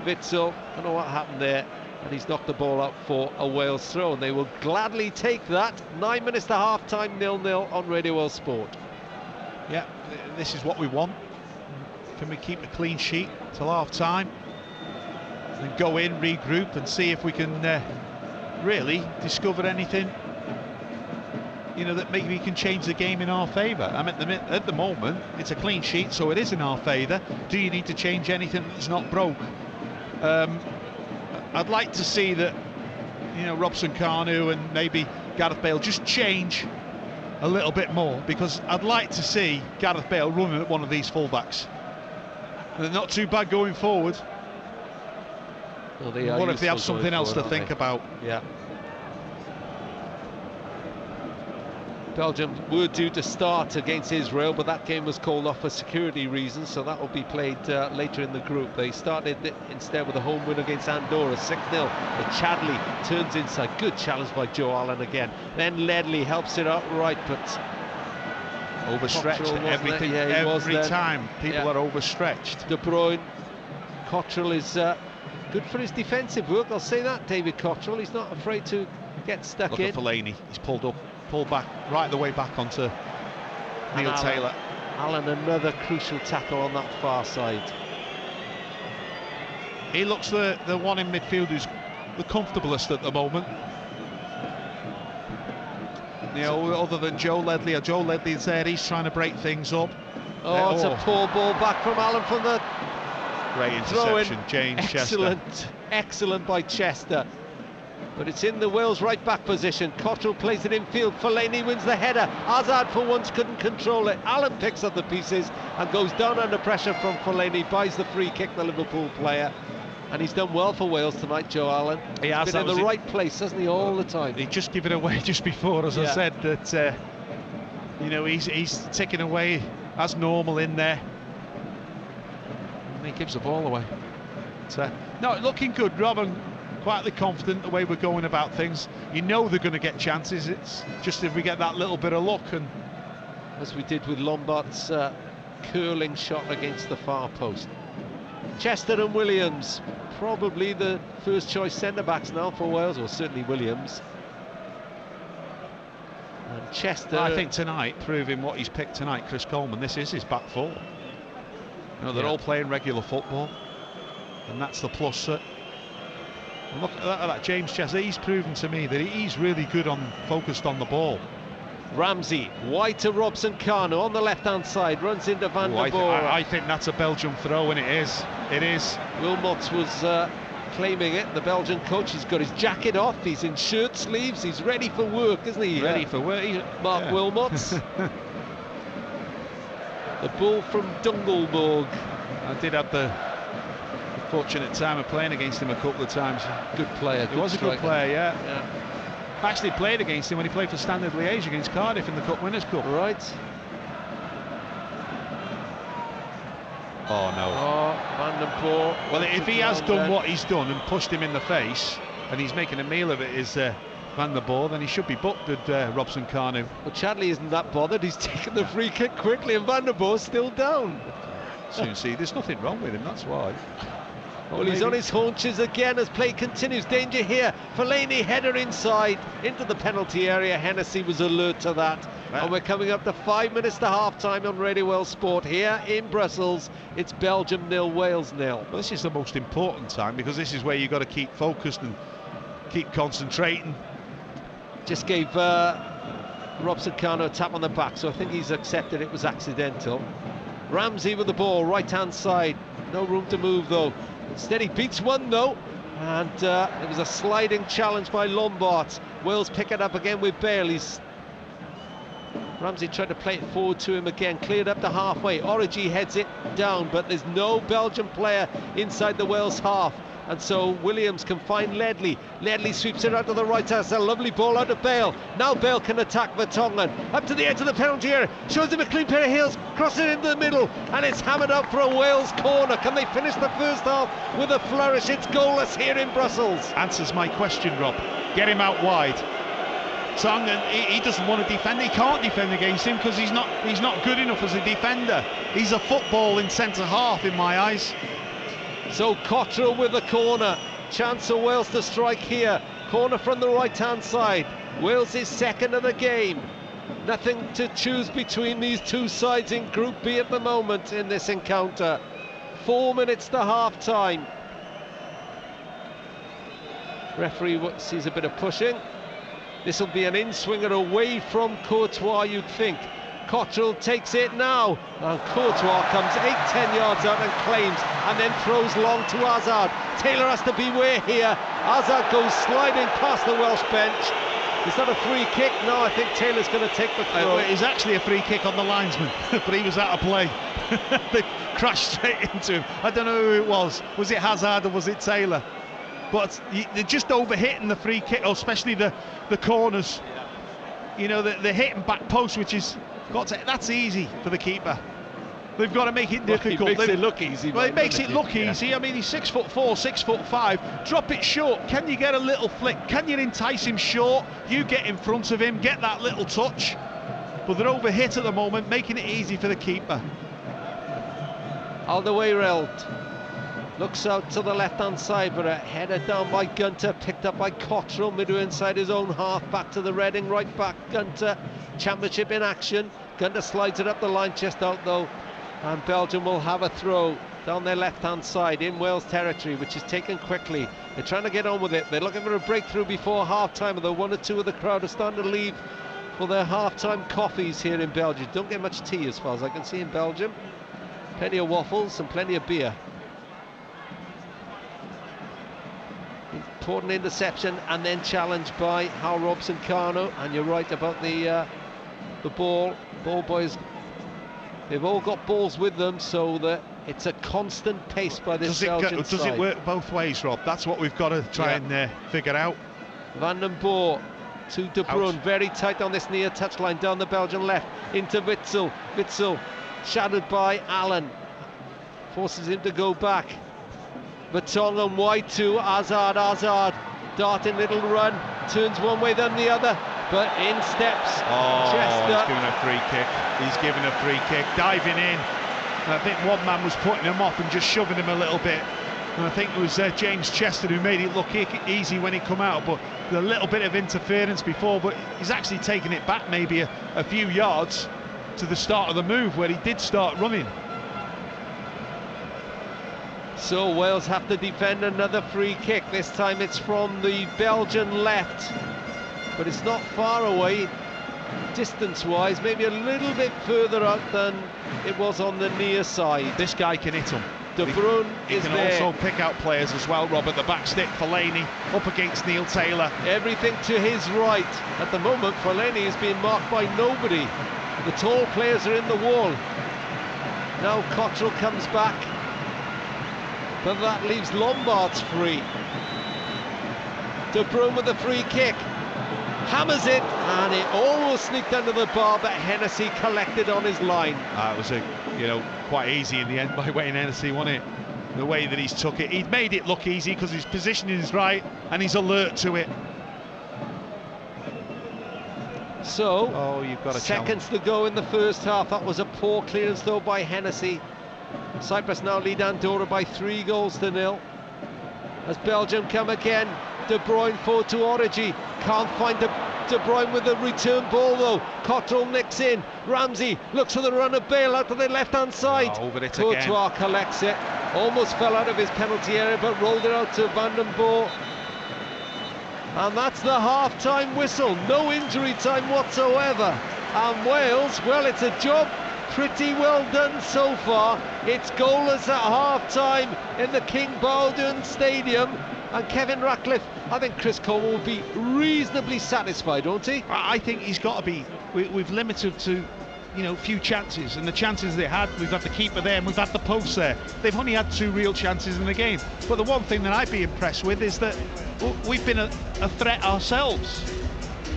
Witsel. I don't know what happened there, and he's knocked the ball out for a Wales throw, and they will gladly take that. 9 minutes to half-time, 0-0 on Radio World Sport. Yeah, this is what we want. Can we keep a clean sheet till half-time? And go in, regroup, and see if we can really discover anything, you know, that maybe can change the game in our favour. I mean, at the moment, it's a clean sheet, so it is in our favour. Do you need to change anything that's not broke? I'd like to see that, you know, Robson Carnew and maybe Gareth Bale just change a little bit more, because I'd like to see Gareth Bale running at one of these fullbacks. They're not too bad going forward. Well, what if they have something else to think about? Yeah. Belgium were due to start against Israel, but that game was called off for security reasons, so that will be played later in the group. They started instead with a home win against Andorra, 6-0. But Chadley turns inside. Good challenge by Joe Allen again. Then Ledley helps it up right, but overstretched everything. Yeah, every time people are overstretched. De Bruyne. Cottrell is good for his defensive work, I'll say that. David Cottrell, he's not afraid to get stuck Look in. at Fellaini, he's pulled back right the way back onto Neil Taylor. Allen, another crucial tackle on that far side. He looks the one in midfield who's the comfortablest at the moment. You know, other than Joe Ledley. Joe Ledley's there, he's trying to break things up. Oh, it's a poor ball back from Allen from the great interception, James Chester. Excellent by Chester. But it's in the Wales right back position. Cottrell plays it infield. Fellaini wins the header. Hazard for once couldn't control it. Allen picks up the pieces and goes down under pressure from Fellaini. Buys the free kick, the Liverpool player. And he's done well for Wales tonight, Joe Allen. He has. Been in the right place, hasn't he, all the time? He just gave it away just before, as I said, that you know, he's ticking away as normal in there. And he gives the ball away. But, no, looking good, Rob, and quietly confident the way we're going about things. You know they're going to get chances. It's just if we get that little bit of luck, and as we did with Lombard's curling shot against the far post. Chester and Williams, probably the first choice centre-backs now for Wales, or certainly Williams. And Chester, I think tonight, proving what he's picked tonight, Chris Coleman, this is his back four. You know, they're all playing regular football, and that's the plus. And look at that James Chester, he's proven to me that he's really good focused on the ball. Ramsey, wide to Robson-Kanu on the left-hand side, runs into Van der Boer. I think that's a Belgian throw, and it is. It is. Wilmots was claiming it, the Belgian coach. He's got his jacket off, he's in shirt sleeves, he's ready for work, isn't he? Ready for work. Mark Wilmots. The bull from Dungelborg. I did have the fortunate time of playing against him a couple of times. Good player. He was a good player, yeah. I actually played against him when he played for Standard Liège against Cardiff in the Cup Winners' Cup. Right. Oh no. Oh, Van der Boer. Well, if he has done what he's done and pushed him in the face, and he's making a meal of it, is Van der Boer, then he should be booked at Robson-Kanu. Well, Chadley isn't that bothered. He's taken the free kick quickly, and Van der Boer's still down. Soon see, there's nothing wrong with him, that's why. Well, he's on his haunches again as play continues. Danger here. Fellaini header inside into the penalty area. Hennessy was alert to that. And we're coming up to 5 minutes to half-time on Radio Wales Sport here in Brussels. It's Belgium 0, Wales 0. Well, this is the most important time, because this is where you've got to keep focused and keep concentrating. Just gave Robson-Kanu a tap on the back, so I think he's accepted it was accidental. Ramsey with the ball, right-hand side. No room to move, though. Instead, he beats one, though. And it was a sliding challenge by Lombard. Wales pick it up again with Bale. Ramsey tried to play it forward to him again, cleared up to halfway. Origi heads it down, but there's no Belgian player inside the Wales half. And so Williams can find Ledley. Ledley sweeps it out to the right side. It's a lovely ball out of Bale. Now Bale can attack Vertonghen. Up to the edge of the penalty area. Shows him a clean pair of heels. Cross it into the middle. And it's hammered up for a Wales corner. Can they finish the first half with a flourish? It's goalless here in Brussels. Answers my question, Rob. Get him out wide. Song, he doesn't want to defend. He can't defend against him because he's not good enough as a defender. He's a footballing centre half in my eyes. So Cottrell with the corner. Chance for Wales to strike here. Corner from the right-hand side. Wales is second of the game. Nothing to choose between these two sides in Group B at the moment in this encounter. 4 minutes to half-time. Referee sees a bit of pushing. This will be an in-swinger away from Courtois, you'd think. Cottrell takes it now, and Courtois comes 8-10 yards out and claims, and then throws long to Hazard. Taylor has to beware here. Hazard goes sliding past the Welsh bench. Is that a free kick? No, I think Taylor's going to take the throw. It's actually a free kick on the linesman, but he was out of play. They crashed straight into him. I don't know who it was. Was it Hazard or was it Taylor? But they're just overhitting the free kick, especially the corners. You know, the hitting back post, which is that's easy for the keeper. They've got to make it difficult. It makes it look easy. Well, it makes it look easy. I mean, he's 6'4", 6'5". Drop it short. Can you get a little flick? Can you entice him short? You get in front of him, get that little touch. But they're overhit at the moment, making it easy for the keeper. Alderweireld looks out to the left-hand side, but a header down by Gunter, picked up by Cottrell, midway inside his own half, back to the Reading right back. Gunter, Championship in action. Gunter slides it up the line, just out though. And Belgium will have a throw down their left-hand side in Wales territory, which is taken quickly. They're trying to get on with it. They're looking for a breakthrough before half-time, although one or two of the crowd are starting to leave for their half-time coffees here in Belgium. Don't get much tea as far as I can see in Belgium. Plenty of waffles and plenty of beer. Important interception and then challenged by Hal Robson-Kanu. And you're right about the ball. Ball boys, they've all got balls with them, so that it's a constant pace by this Belgian side. Does it work both ways, Rob? That's what we've got to try and figure out. Van den Boer to De Bruyne, very tight on this near touchline, down the Belgian left, into Witsel. Witsel shadowed by Allen, forces him to go back. Vertonghen wide to Hazard. Hazard, darting little run, turns one way then the other, but in steps Chester. He's giving a free kick. He's giving a free kick, diving in. And I think one man was putting him off and just shoving him a little bit. And I think it was James Chester who made it look easy when he come out, but a little bit of interference before, but he's actually taken it back maybe a few yards to the start of the move where he did start running. So Wales have to defend another free kick. This time it's from the Belgian left, but it's not far away distance-wise, maybe a little bit further out than it was on the near side. This guy can hit him. De Bruyne he can there. Also pick out players as well, Rob, at the back stick. Fellaini up against Neil Taylor. Everything to his right. At the moment, Fellaini is being marked by nobody. The tall players are in the wall. Now Cottrell comes back, but that leaves Lombard's free. De Bruyne with a free kick. Hammers it, and it almost sneaked under the bar, but Hennessy collected on his line. It was quite easy in the end by Wayne Hennessy, wasn't it? The way that he's took it. He'd made it look easy because his positioning is right and he's alert to it. So, you've got seconds to go in the first half. That was a poor clearance though by Hennessy. Cyprus now lead Andorra by 3-0. As Belgium come again, De Bruyne forward to Origi, can't find De Bruyne with the return ball though. Cottrell nicks in, Ramsey looks for the run of Bale out to the left hand side. Courtois collects it, almost fell out of his penalty area but rolled it out to Van den Boer. And that's the half-time whistle, no injury time whatsoever. And Wales, well, it's a job pretty well done so far. It's goalless at half-time in the King Baldwin Stadium. And Kevin Ratcliffe, I think Chris Coleman will be reasonably satisfied, won't he? I think he's got to be. We've limited to, few chances, and the chances they had, we've had the keeper there and we've had the post there. They've only had 2 real chances in the game. But the one thing that I'd be impressed with is that we've been a threat ourselves.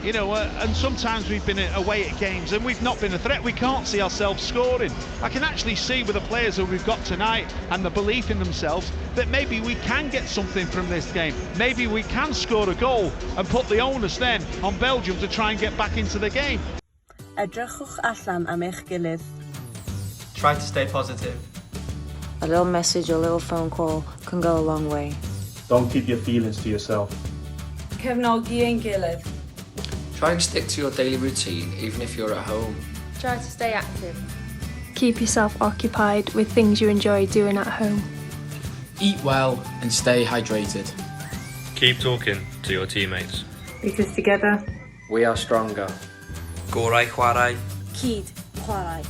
And sometimes we've been away at games and we've not been a threat. We can't see ourselves scoring. I can actually see with the players that we've got tonight and the belief in themselves that maybe we can get something from this game. Maybe we can score a goal and put the onus then on Belgium to try and get back into the game. Edrychwch allan am eich gilydd. Try to stay positive. A little message or a little phone call can go a long way. Don't keep your feelings to yourself. Cefnogi ein gilydd. Try and stick to your daily routine, even if you're at home. Try to stay active. Keep yourself occupied with things you enjoy doing at home. Eat well and stay hydrated. Keep talking to your teammates. Because together, We are stronger. Gorau chwarae. cyd chwarae.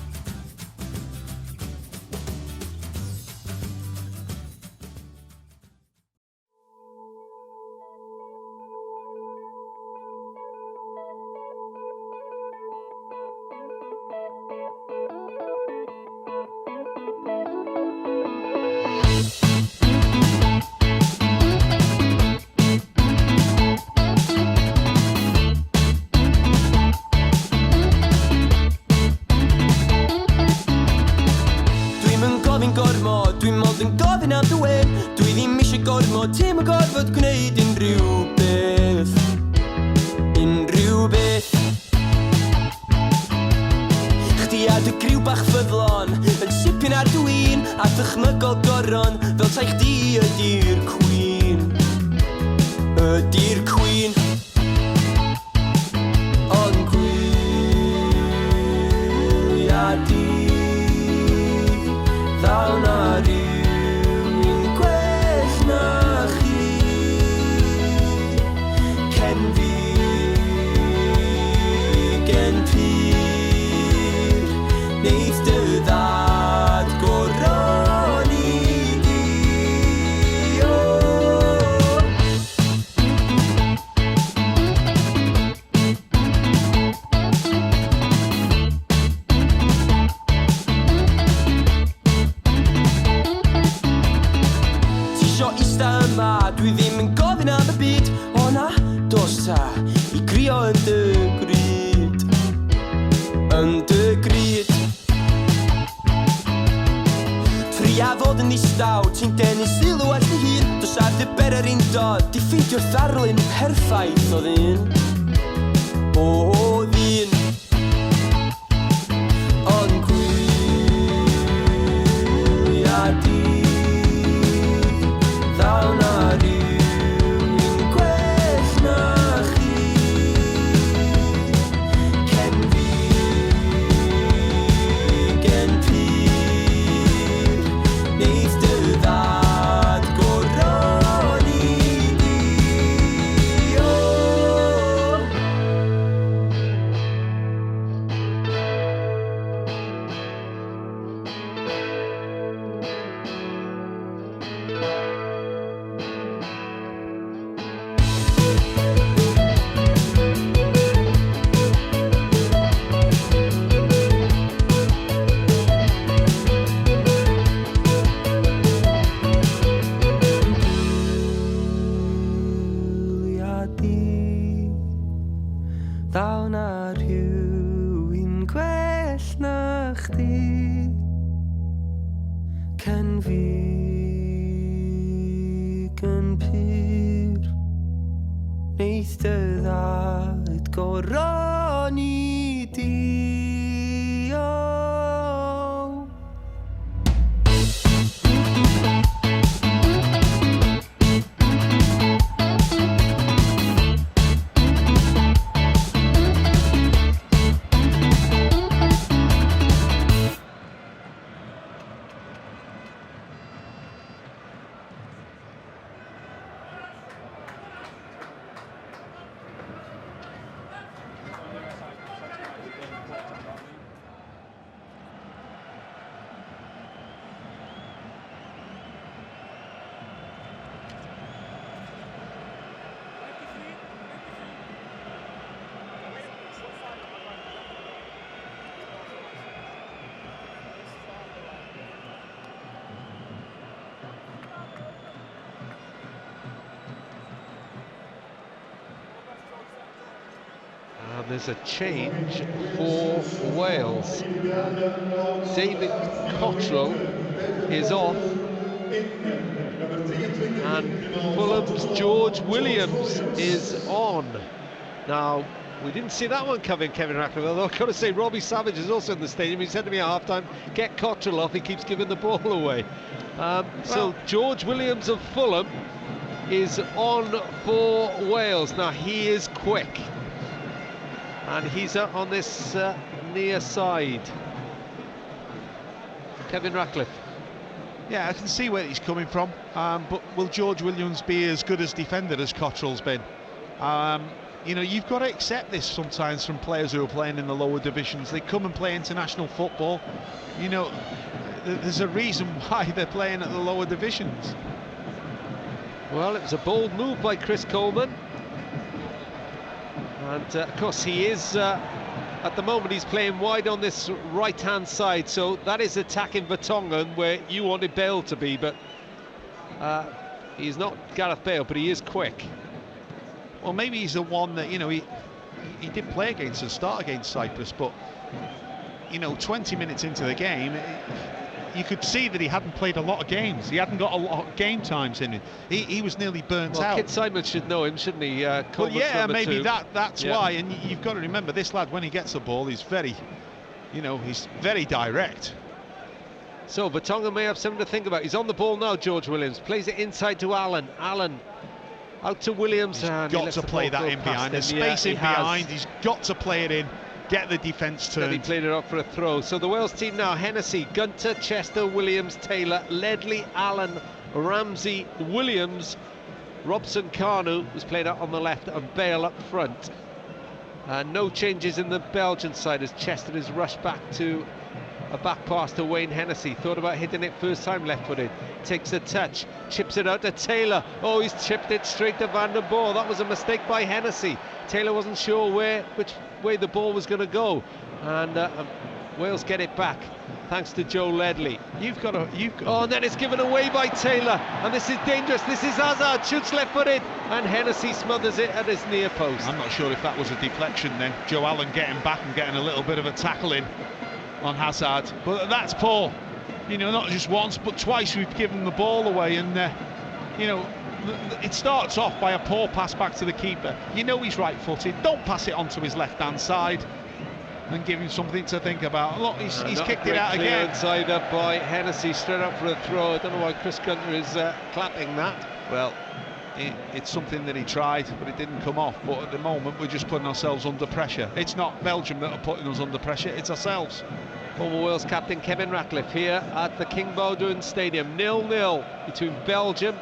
yn gormod, dwi'n mond yn gofyn am dy wen. Dwi ddim eisiau gormod, ti'm yn gorfod gwneud unrhyw beth. Unrhyw beth. Chdi a dy griw bach ffyddlon yn sipyn ar dwi'n a dychmygol goron fel tai chdi ydi'r Queen. Ydi'r Queen. Ond gwyliadu ddal na rywun gwell na chi. Cen fi gen pyr neith dy ddad goron i di. Tisio ista yma, dwi ddim yn gofyn am y byd. O na, dos ta, i grio yn dy gryd. Yn dy gryd. Tria fod yn ddistaw, ti'n denu sylw at dy hun. Dos ar dy berer un dod, di ffeindio'r ddarlun perffaith o ddyn. O ddyn. Ond gwyliadu ddal na rywun gwell na chi. Cen fi gen pyr neith dy ddad goron i di. Ddal na rhywun gwell na chdi. Cen fi gen pyr neith dy ddad goron i di. And there's a change for Wales. David Cottrell is off, and Fulham's George Williams is on. Now, we didn't see that one coming, Kevin Ratcliffe, although I've got to say Robbie Savage is also in the stadium. He said to me at half-time, get Cottrell off, he keeps giving the ball away. So George Williams of Fulham is on for Wales. Now, he is quick, and he's on this near side. Kevin Ratcliffe. Yeah, I can see where he's coming from, but will George Williams be as good as defender as Cottrell's been? You know, you've got to accept this sometimes from players who are playing in the lower divisions. They come and play international football. You know, there's a reason why they're playing at the lower divisions. Well, it was a bold move by Chris Coleman. And of course he is, at the moment he's playing wide on this right-hand side, so that is attacking Vertonghen where you wanted Bale to be, but he's not Gareth Bale, but he is quick. Well, maybe he's the one that, you know, he did play against and start against Cyprus, but, you know, 20 minutes into the game, you could see that he hadn't played a lot of games. He hadn't got a lot of game times in it. He was nearly burnt out. Kit Simon should know him, shouldn't he? Well, yeah, maybe two. that's why. And you've got to remember, this lad, when he gets the ball, he's very, he's very direct. So Vertonghen may have something to think about. He's on the ball now, George Williams. Plays it inside to Allen. Allen out to Williams. He's got to play that in behind. There's space in behind. He's got to play it in. Get the defence turned. He played it up for a throw. So the Wales team now: Hennessy, Gunter, Chester, Williams, Taylor, Ledley, Allen, Ramsey, Williams, Robson, Carnu, who's played out on the left, and Bale up front. No changes in the Belgian side as Chester is rushed back to a back pass to Wayne Hennessy. Thought about hitting it first time, left-footed. Takes a touch, chips it out to Taylor. Oh, he's chipped it straight to Van der Boer. That was a mistake by Hennessy. Taylor wasn't sure which way the ball was going to go, and Wales get it back thanks to Joe Ledley. Oh, and then it's given away by Taylor, and this is dangerous. This is Hazard, shoots left-footed, and Hennessy smothers it at his near post. I'm not sure if that was a deflection then. Joe Allen getting back and getting a little bit of a tackle in on Hazard, but that's poor. Not just once but twice we've given the ball away, and it starts off by a poor pass back to the keeper. He's right-footed. Don't pass it onto his left-hand side and give him something to think about. Look, he's kicked it out again. Inside up by Hennessy, straight up for a throw. I don't know why Chris Gunter is clapping that. Well, it's something that he tried, but it didn't come off. But at the moment, we're just putting ourselves under pressure. It's not Belgium that are putting us under pressure, it's ourselves. Former Wales captain Kevin Ratcliffe here at the King Baudouin Stadium. 0-0 between Belgium,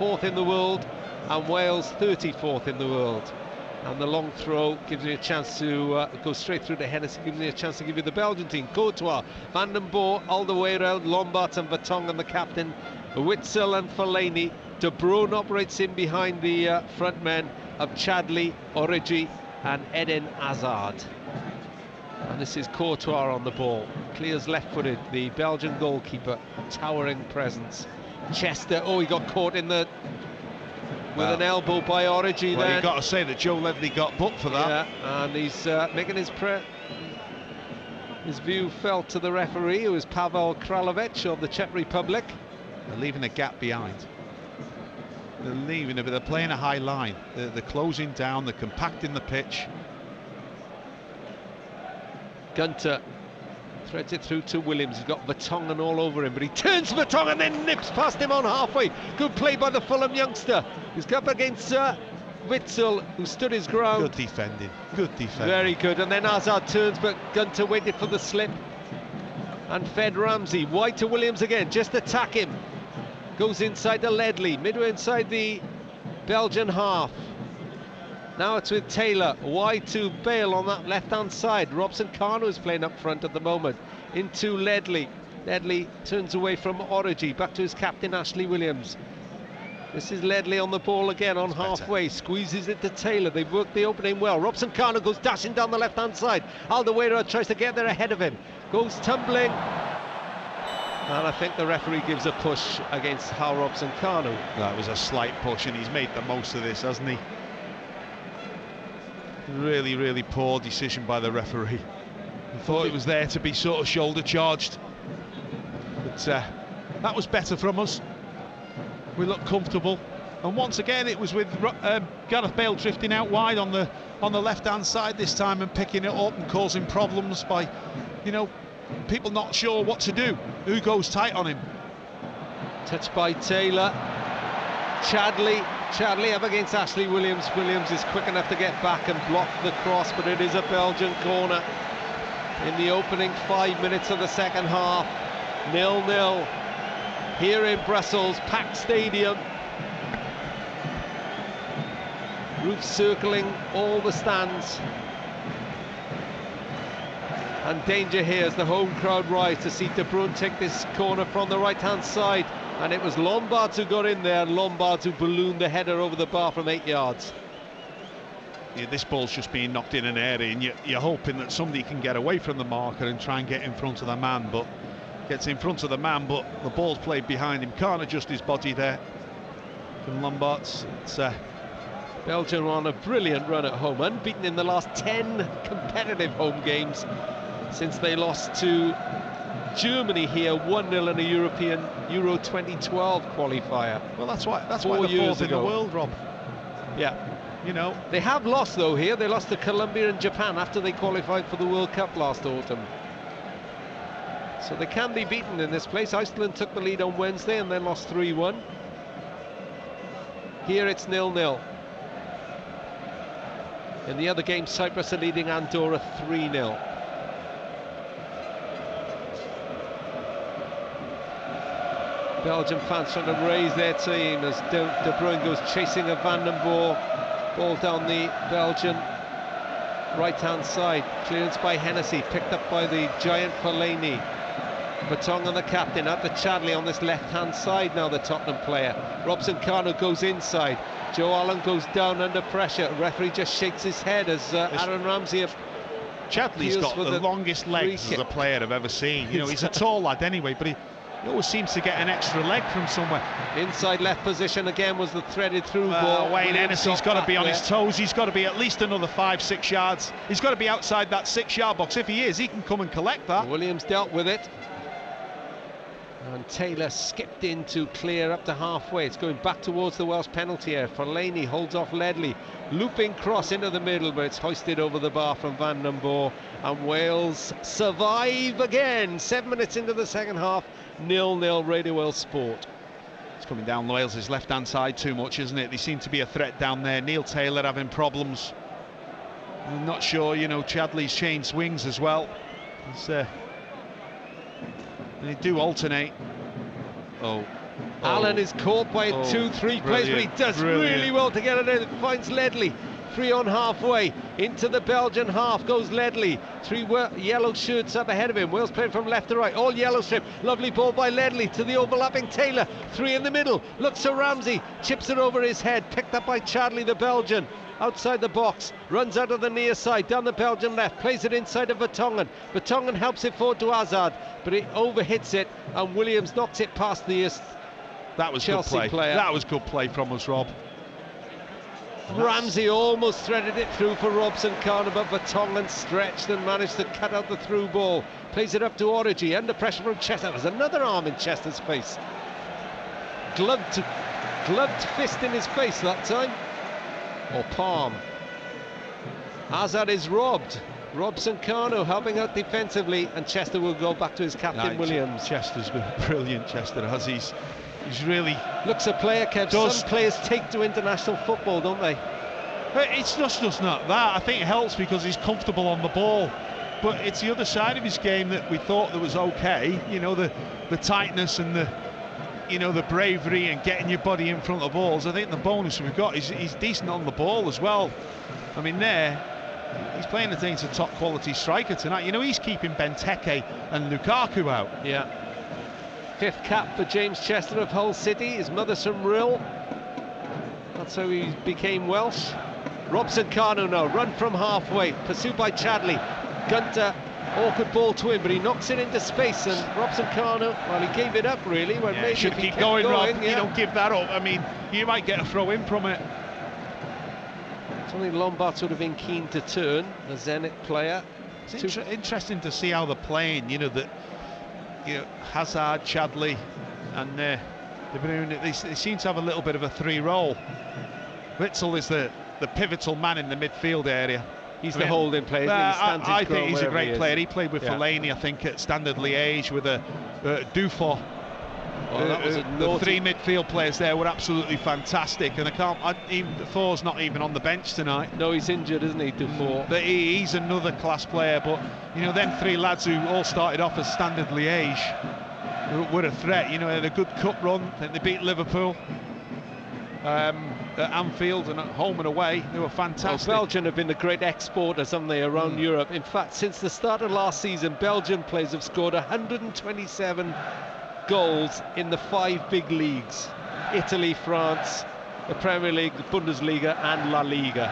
4th in the world, and Wales, 34th in the world. And the long throw gives you a chance to go straight through to Hennessy, giving you a chance to give you the Belgian team. Courtois, Van den Boer, all the way around, Lombard and Vertonghen, the captain, Witsel and Fellaini. De Bruyne operates in behind the front men of Chadli, Origi and Eden Hazard. And this is Courtois on the ball. Clears left-footed, the Belgian goalkeeper, towering presence. Chester, oh, he got caught in the... with an elbow by Origi there. You've got to say that Joe Ledley got booked for that. Yeah, and he's making his view felt to the referee, who is Pavel Kralovic of the Czech Republic. They're leaving a gap behind. They're playing a high line. They're closing down, they're compacting the pitch. Gunter threads it through to Williams. He's got Vertonghen all over him, but he turns Vertonghen and then nips past him on halfway. Good play by the Fulham youngster. He's up against Witsel, who stood his ground. Good defending, good defending. Very good, and then Hazard turns, but Gunter waited for the slip and fed Ramsey. Wide to Williams again, just attack him. Goes inside to Ledley, midway inside the Belgian half. Now it's with Taylor, wide to Bale on that left-hand side. Robson Carnu is playing up front at the moment. Into Ledley. Ledley turns away from Origi, back to his captain Ashley Williams. This is Ledley on the ball again on halfway, squeezes it to Taylor. They've worked the opening well. Robson Carnu goes dashing down the left-hand side. Alderweireld tries to get there ahead of him. Goes tumbling. And I think the referee gives a push against Hal Robson Carnu. That was a slight push, and he's made the most of this, hasn't he? Really, really poor decision by the referee. I thought it was there to be sort of shoulder charged, but that was better from us. We looked comfortable, and once again it was with Gareth Bale drifting out wide on the left-hand side this time and picking it up and causing problems by, people not sure what to do. Who goes tight on him? Touched by Taylor. Chadli up against Ashley Williams. Williams is quick enough to get back and block the cross, but it is a Belgian corner in the opening 5 minutes of the second half. 0-0 here in Brussels, packed stadium. Roofs circling all the stands. And danger here as the home crowd rise to see De Bruyne take this corner from the right-hand side. And it was Lombard who got in there, and Lombard who ballooned the header over the bar from 8 yards. Yeah, this ball's just being knocked in an area, and you're hoping that somebody can get away from the marker and try and get in front of the man, but gets in front of the man, but the ball's played behind him. Can't adjust his body there from Lombard. Belgium are on a brilliant run at home, unbeaten in the last 10 competitive home games since they lost to Germany here 1-0 in a Euro 2012 qualifier. Well, that's why they're 4 fourth years in the ago. world, Rob. Yeah. You know, they have lost though here. They lost to Colombia and Japan after they qualified for the World Cup last autumn. So they can be beaten in this place. Iceland took the lead on Wednesday and then lost 3-1. Here it's 0-0. In the other game, Cyprus are leading Andorra 3-0. Belgian fans trying to raise their team as De Bruyne goes chasing a Van den Boer. Ball down the Belgian right-hand side. Clearance by Hennessy, picked up by the giant Fellaini. Vertonghen, the captain, out to Chadli on this left-hand side now, the Tottenham player. Robson-Kanu goes inside. Joe Allen goes down under pressure. Referee just shakes his head as Aaron Ramsey... Chadli's got the longest legs as a player I've ever seen. You know, he's a tall lad anyway, but he always seems to get an extra leg from somewhere. Inside left position again was the threaded through ball. Wayne Hennessey's got to be on his toes. He's got to be at least another 5-6 yards. He's got to be outside that 6-yard box. If he is, he can come and collect that. Williams dealt with it. And Taylor skipped in to clear up to halfway. It's going back towards the Welsh penalty area. Fellaini holds off Ledley. Looping cross into the middle, but it's hoisted over the bar from Van den Boer. And Wales survive again. 7 minutes into the second half. 0-0 Radio Wales Sport. It's coming down Wales' left-hand side too much, isn't it? They seem to be a threat down there. Neil Taylor having problems. I'm not sure, you know, Chadley's changed wings as well. They do alternate. Allen is caught by 2-3 players, but he does really well to get it in. Finds Ledley. 3 on halfway. Into the Belgian half goes Ledley. 3 yellow shirts up ahead of him. Wales playing from left to right. All yellow strip. Lovely ball by Ledley to the overlapping Taylor. 3 in the middle. Looks to Ramsey. Chips it over his head. Picked up by Chadli, the Belgian. Outside the box, runs out of the near side, down the Belgian left, plays it inside of Vertonghen. Vertonghen helps it forward to Hazard, but it overhits it, and Williams knocks it past the Chelsea good play. player. That was good play from us, Rob. Ramsey almost threaded it through for Robson-Kanu, but Vertonghen stretched and managed to cut out the through ball. Plays it up to Origi, under pressure from Chester. There's another arm in Chester's face. Gloved fist in his face that time. Or palm. Hazard is robbed. Robson-Kanu helping out defensively, and Chester will go back to his captain Williams. Chester's been brilliant, Chester has. He's really... Looks a player, Kev. Some players take to international football, don't they? It's just not that. I think it helps because he's comfortable on the ball. But it's the other side of his game that we thought that was okay. You know, the tightness and the bravery and getting your body in front of balls. I think the bonus we've got is he's decent on the ball as well. I mean, he's playing against a top quality striker tonight. You know, he's keeping Benteke and Lukaku out. Yeah. 5th cap for James Chester of Hull City. His mother's from Rhyl. That's how he became Welsh. Robson-Kanu now, run from halfway, pursued by Chadli. Gunter, awkward ball to him, but he knocks it into space, and Robson-Kanu, well, he gave it up really. When maybe should keep going, Rob. You don't give that up. I mean, you might get a throw in from it. Something Lombards would have been keen to turn, the Zenit player. It's interesting to see how they're playing. Hazard, Chadli, and De Bruyne. They seem to have a little bit of a 3-role. Witsel is the pivotal man in the midfield area. He's the holding player. I think he's a great player. He played with Fellaini, I think, at Standard Liège with Dufour. The 3 midfield players there were absolutely fantastic, and Dufour's not even on the bench tonight. No, he's injured, isn't he, Dufour? But he's another class player. But them 3 lads who all started off as Standard Liège were a threat. They had a good cup run. Then they beat Liverpool at Anfield and at home and away. They were fantastic. Well, Belgium have been the great exporters, haven't they, around Europe. In fact, since the start of last season, Belgian players have scored 127 goals in the 5 big leagues: Italy, France, the Premier League, Bundesliga and La Liga.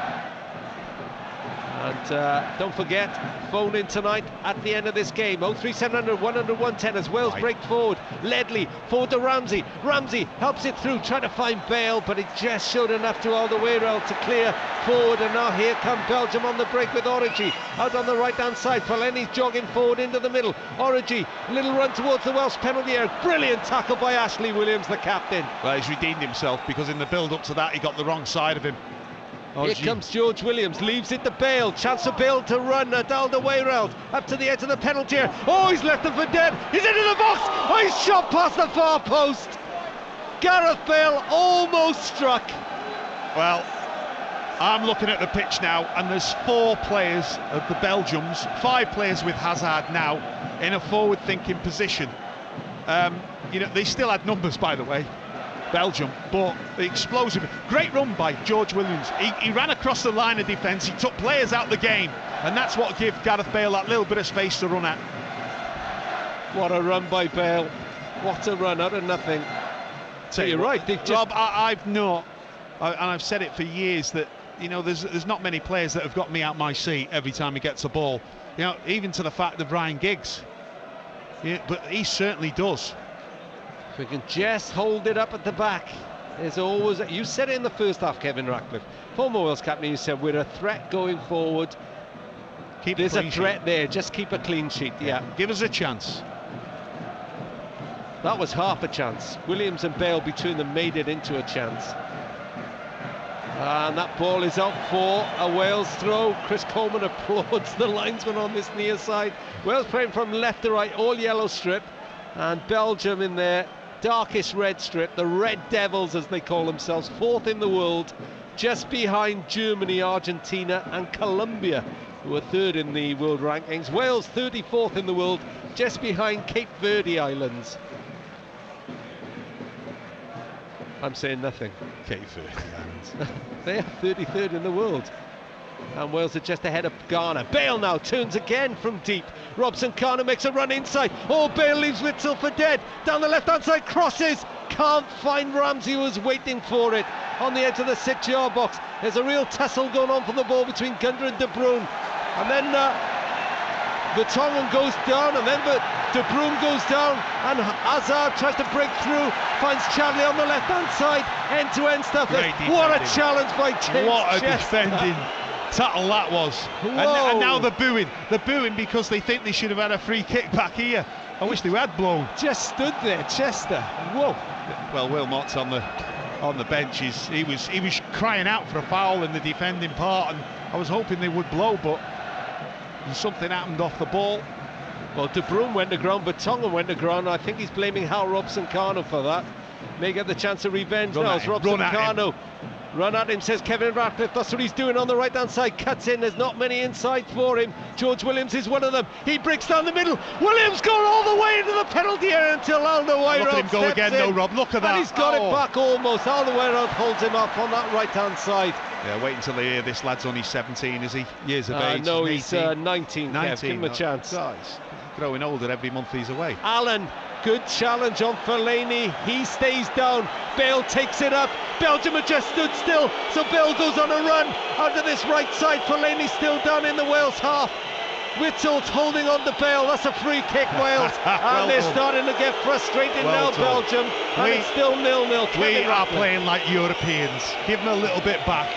And don't forget, phone in tonight at the end of this game. 03700 100 110 as Wales break forward. Ledley forward to Ramsey. Ramsey helps it through, trying to find Bale, but it just showed enough to Alderweireld to clear forward. And now here come Belgium on the break with Origi out on the right-hand side. Fellaini's jogging forward into the middle. Origi, little run towards the Welsh penalty area. Brilliant tackle by Ashley Williams, the captain. Well, he's redeemed himself, because in the build-up to that, he got the wrong side of him. Here comes George Williams, leaves it to Bale. Chance for Bale to run at Alderweireld up to the edge of the penalty area. Oh, he's left him for dead. He's into the box. Oh, he's shot past the far post. Gareth Bale almost struck. Well, I'm looking at the pitch now, and there's 4 players of the Belgians, 5 players with Hazard now in a forward-thinking position. You know, they still had numbers, by the way, Belgium, but the explosive, great run by George Williams. He ran across the line of defence, he took players out the game, and that's what gave Gareth Bale that little bit of space to run at. What a run by Bale. What a run out of nothing. So you're right, Rob, I've said it for years, that, you know, there's not many players that have got me out my seat every time he gets a ball. You know, even to the fact of Ryan Giggs. Yeah, but he certainly does. We can just hold it up at the back. There's always, you said it in the first half, Kevin Ratcliffe, former Wales captain, you said we're a threat going forward. There's a threat there, just keep a clean sheet. Yeah, give us a chance. That was half a chance. Williams and Bale between them made it into a chance. And that ball is up for a Wales throw. Chris Coleman applauds the linesman on this near side. Wales playing from left to right, all yellow strip, and Belgium in there. Darkest red strip, the Red Devils as they call themselves, 4th in the world, just behind Germany, Argentina and Colombia, who are 3rd in the world rankings. Wales 34th in the world, just behind Cape Verde Islands. I'm saying nothing. Cape Verde Islands. They are 33rd in the world. And Wales are just ahead of Ghana. Bale now turns again from deep. Robson-Kanu makes a run inside. Oh, Bale leaves Witsel for dead. Down the left-hand side, crosses. Can't find Ramsey, who was waiting for it on the edge of the 6-yard box. There's a real tussle going on for the ball between Gunder and De Bruyne. And then Vertonghen goes down, and then De Bruyne goes down, and Hazard tries to break through, finds Chadley on the left-hand side, end-to-end stuff. What a challenge by James What a Chester. defending tackle that was. And now they're booing because they think they should have had a free kick back here. I wish they had blown. Just stood there, Chester. Whoa. Well, Will Mott's on the bench. He was crying out for a foul in the defending part, and I was hoping they would blow, but something happened off the ball. Well, De Bruyne went to ground, but Tonga went to ground. I think he's blaming Hal Robson-Kanu for that. May get the chance of revenge now. It's Robson-Kanu. Run at him, says Kevin Ratcliffe. That's what he's doing on the right-hand side. Cuts in, there's not many inside for him. George Williams is one of them. He breaks down the middle. Williams going all the way into the penalty area until Alderweireld Look at him go again, though, Rob. Look at that. And he's got it back almost. Alderweireld holds him up on that right-hand side. Yeah, wait until they hear this lad's only 17, is he? Years of age. No, he's 19. Kev, give him a chance. Guys, growing older every month he's away. Allen, good challenge on Fellaini. He stays down. Bale takes it up. Belgium have just stood still, so Bale goes on a run onto this right side. Fellaini still down in the Wales half. Witzel's holding on to Bale. That's a free kick, Wales. And they're starting to get frustrated now, Belgium. And it's still 0-0. We are playing like Europeans. Give them a little bit back.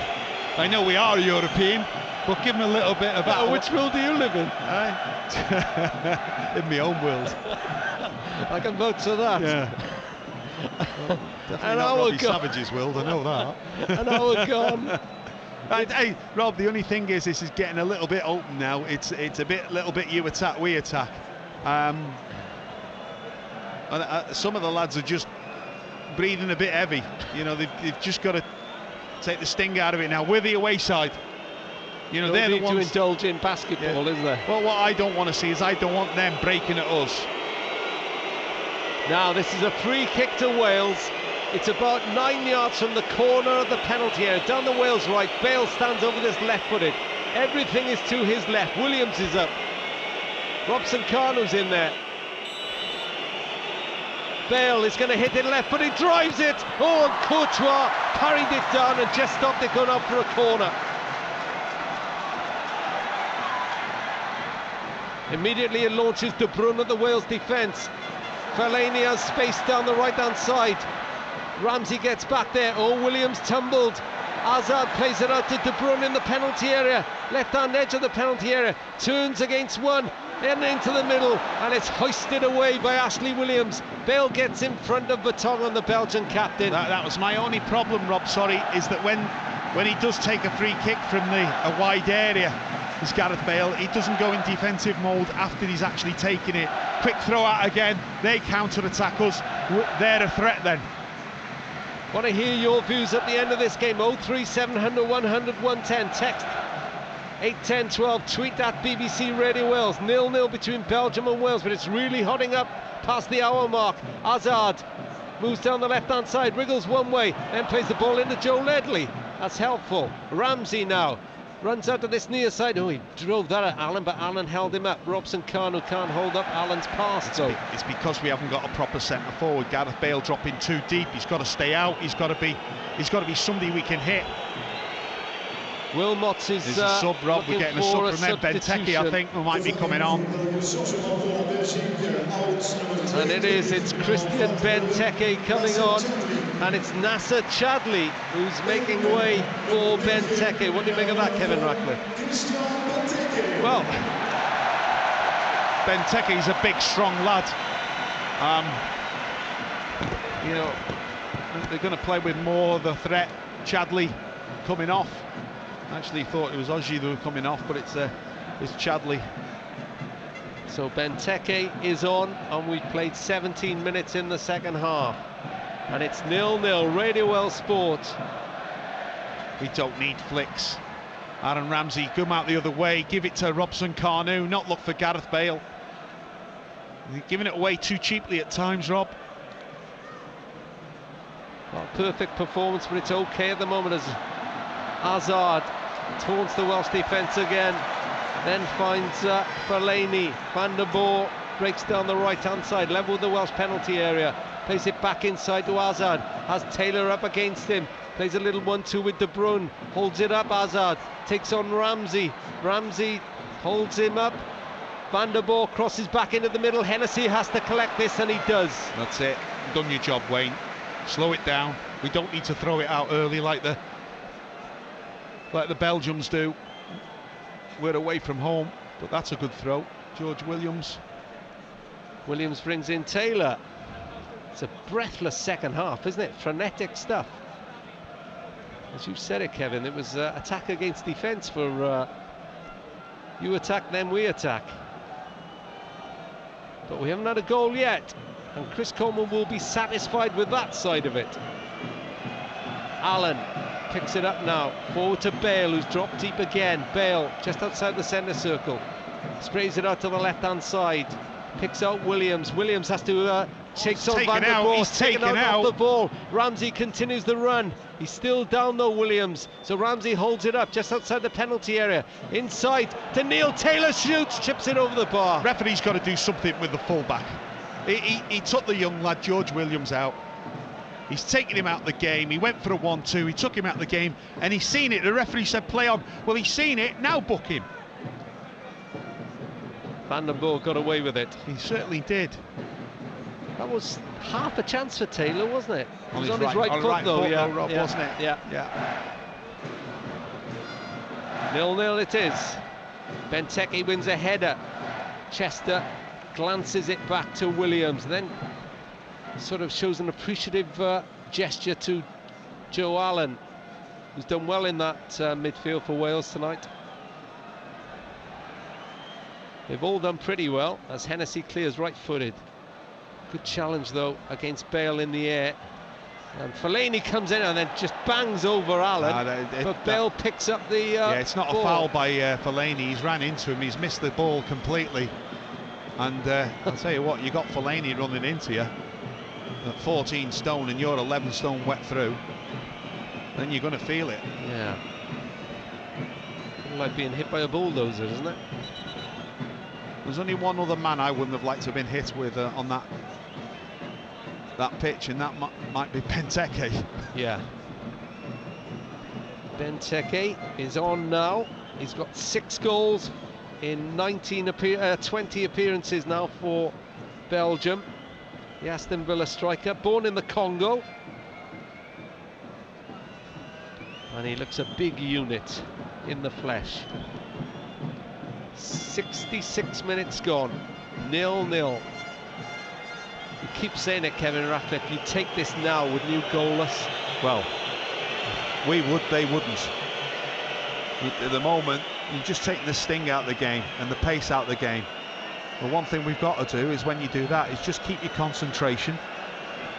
I know we are European, but give them a little bit of that. Which world do you live in? In my own world. I can vote for that. Yeah. An hour gone. Savage's world, I know that. An hour gone. Hey, Rob, the only thing is this is getting a little bit open now. It's a little bit you attack, we attack. Some of the lads are just breathing a bit heavy. You know, they've just got to take the sting out of it now. We're the away side. You know, no they're the need ones to indulge in basketball, is there? Well, what I don't want to see is I don't want them breaking at us. Now, this is a free kick to Wales. It's about 9 yards from the corner of the penalty area, down the Wales right. Bale stands over this left-footed. Everything is to his left. Williams is up. Robson-Kanu's in there. Bale is going to hit it left, but he drives it. Oh, and Courtois parried it down and just stopped it going up for a corner. Immediately it launches De Bruyne at the Wales defence. Fellaini has space down the right-hand side. Ramsey gets back there. Oh, Williams tumbled. Hazard plays it out to De Bruyne in the penalty area. Left-hand edge of the penalty area. Turns against one and into the middle. And it's hoisted away by Ashley Williams. Bale gets in front of Vertonghen, the Belgian captain. That was my only problem, Rob, sorry, is that when he does take a free kick from a wide area, it's Gareth Bale, he doesn't go in defensive mode after he's actually taken it. Quick throw out again, they counter-attack us, they're a threat then. Want to hear your views at the end of this game. 03700 100 110. Text 81012. Tweet at BBC Radio Wales. 0-0 between Belgium and Wales, but it's really hotting up past the hour mark. Hazard moves down the left-hand side, wriggles one way, then plays the ball into Joe Ledley. That's helpful. Ramsey now runs out to this near side. Oh, he drove that at Allen, but Allen held him up. Robson Kanu can't hold up Allen's pass. It's because we haven't got a proper centre forward. Gareth Bale dropping too deep. He's got to stay out. He's got to be somebody we can hit. Wilmots is a sub, Rob. We're getting a sub from Benteke, I think, who might be coming on. And it's Christian Benteke coming on, and it's Nasser Chadli who's making way for Benteke. What do you make of that, Kevin Ratcliffe? Well, Benteke's a big, strong lad. You know, they're going to play with more of the threat. Chadli coming off. Actually thought it was Oji who were coming off, but it's Chadli. So Benteke is on, and we've played 17 minutes in the second half, and it's 0-0. Radio Wales Sport. We don't need flicks. Aaron Ramsey, come out the other way, give it to Robson Kanu, not look for Gareth Bale. You're giving it away too cheaply at times, Rob. Not perfect performance, but it's okay at the moment as Hazard taunts the Welsh defence again, then finds Fellaini. Van der Boer breaks down the right-hand side, level with the Welsh penalty area, plays it back inside to Hazard, has Taylor up against him, plays a little 1-2 with De Bruyne, holds it up. Hazard takes on Ramsey. Ramsey holds him up. Van der Boer crosses back into the middle. Hennessy has to collect this, and he does. That's it. Done your job, Wayne. Slow it down. We don't need to throw it out early like the Belgians do. We're away from home, but that's a good throw. George Williams. Williams brings in Taylor. It's a breathless second half, isn't it? Frenetic stuff. As you said it, Kevin, it was attack against defence for you attack, then we attack. But we haven't had a goal yet, and Chris Coleman will be satisfied with that side of it. Allen picks it up now, forward to Bale, who's dropped deep again. Bale just outside the centre circle, sprays it out to the left-hand side, picks out Williams. Williams has to chase on Van der Boer. He's taken out off the ball. Ramsey continues the run. He's still down though, Williams. So Ramsey holds it up just outside the penalty area. Inside to Neil Taylor, shoots, chips it over the bar. Referee's got to do something with the fullback. He took the young lad George Williams out. He's taken him out of the game. He went for a 1-2. He took him out of the game, and he's seen it. The referee said play on. Well, he's seen it. Now book him. Van der Boer got away with it. He certainly did. That was half a chance for Taylor, wasn't it? It was on his right foot though, yeah, Rob, yeah, wasn't it? Yeah. 0-0 it is. Benteke wins a header. Chester glances it back to Williams, then sort of shows an appreciative gesture to Joe Allen, who's done well in that midfield for Wales tonight. They've all done pretty well as Hennessy clears right-footed. Good challenge though against Bale in the air, and Fellaini comes in and then just bangs over Allen, but Bale picks up the yeah, it's not ball. A foul by Fellaini. He's ran into him, he's missed the ball completely, and I'll tell you what, you got Fellaini running into you at 14 stone and you're 11 stone wet through, then you're going to feel it. Yeah, like being hit by a bulldozer, isn't it? There's only one other man I wouldn't have liked to have been hit with on that pitch, and that might be Benteke. Yeah. Benteke is on now. He's got 6 goals in 20 appearances now for Belgium. The Aston Villa striker, born in the Congo. And he looks a big unit in the flesh. 66 minutes gone, 0-0. You keep saying it, Kevin Ratcliffe, you take this now, wouldn't you, goalless? Well, we would, they wouldn't. At the moment, you're just taking the sting out of the game and the pace out of the game. The one thing we've got to do is, when you do that, is just keep your concentration.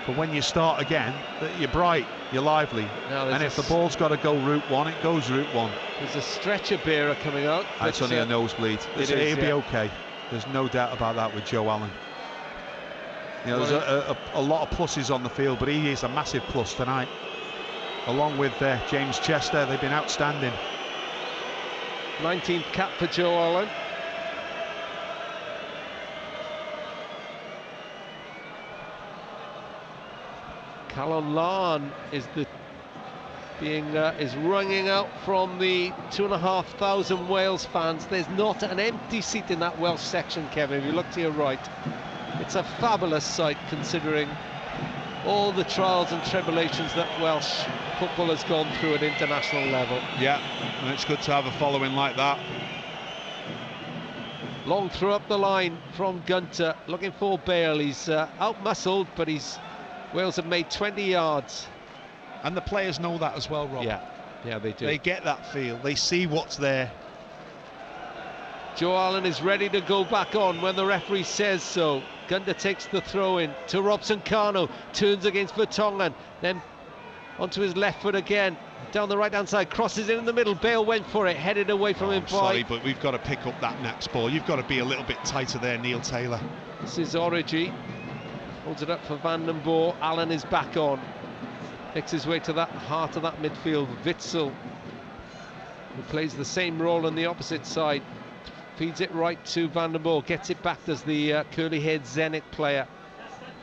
But when you start again, that you're bright, you're lively. And if the ball's got to go route one, it goes route one. There's a stretcher bearer coming out. It's only a nosebleed. It'll be okay. There's no doubt about that with Joe Allen. You know, there's a lot of pluses on the field, but he is a massive plus tonight. Along with James Chester, they've been outstanding. 19th cap for Joe Allen. Callum Larn is ringing out from the 2,500 Wales fans. There's not an empty seat in that Welsh section, Kevin. If you look to your right, it's a fabulous sight considering all the trials and tribulations that Welsh football has gone through at international level. Yeah, and it's good to have a following like that. Long throw up the line from Gunter, looking for Bale. He's out-muscled, but Wales have made 20 yards. And the players know that as well, Rob. Yeah, they do. They get that feel, they see what's there. Joe Allen is ready to go back on when the referee says so. Gunter takes the throw in to Robson-Kanu, turns against Vertonghen, then onto his left foot again, down the right hand side, crosses in the middle. Bale went for it, headed away from him. Sorry, but we've got to pick up that next ball. You've got to be a little bit tighter there, Neil Taylor. This is Origi, holds it up for Van den Boer. Allen is back on, makes his way to that heart of that midfield. Witsel, who plays the same role on the opposite side, feeds it right to Van den Boer, gets it back, does the curly-haired Zenit player.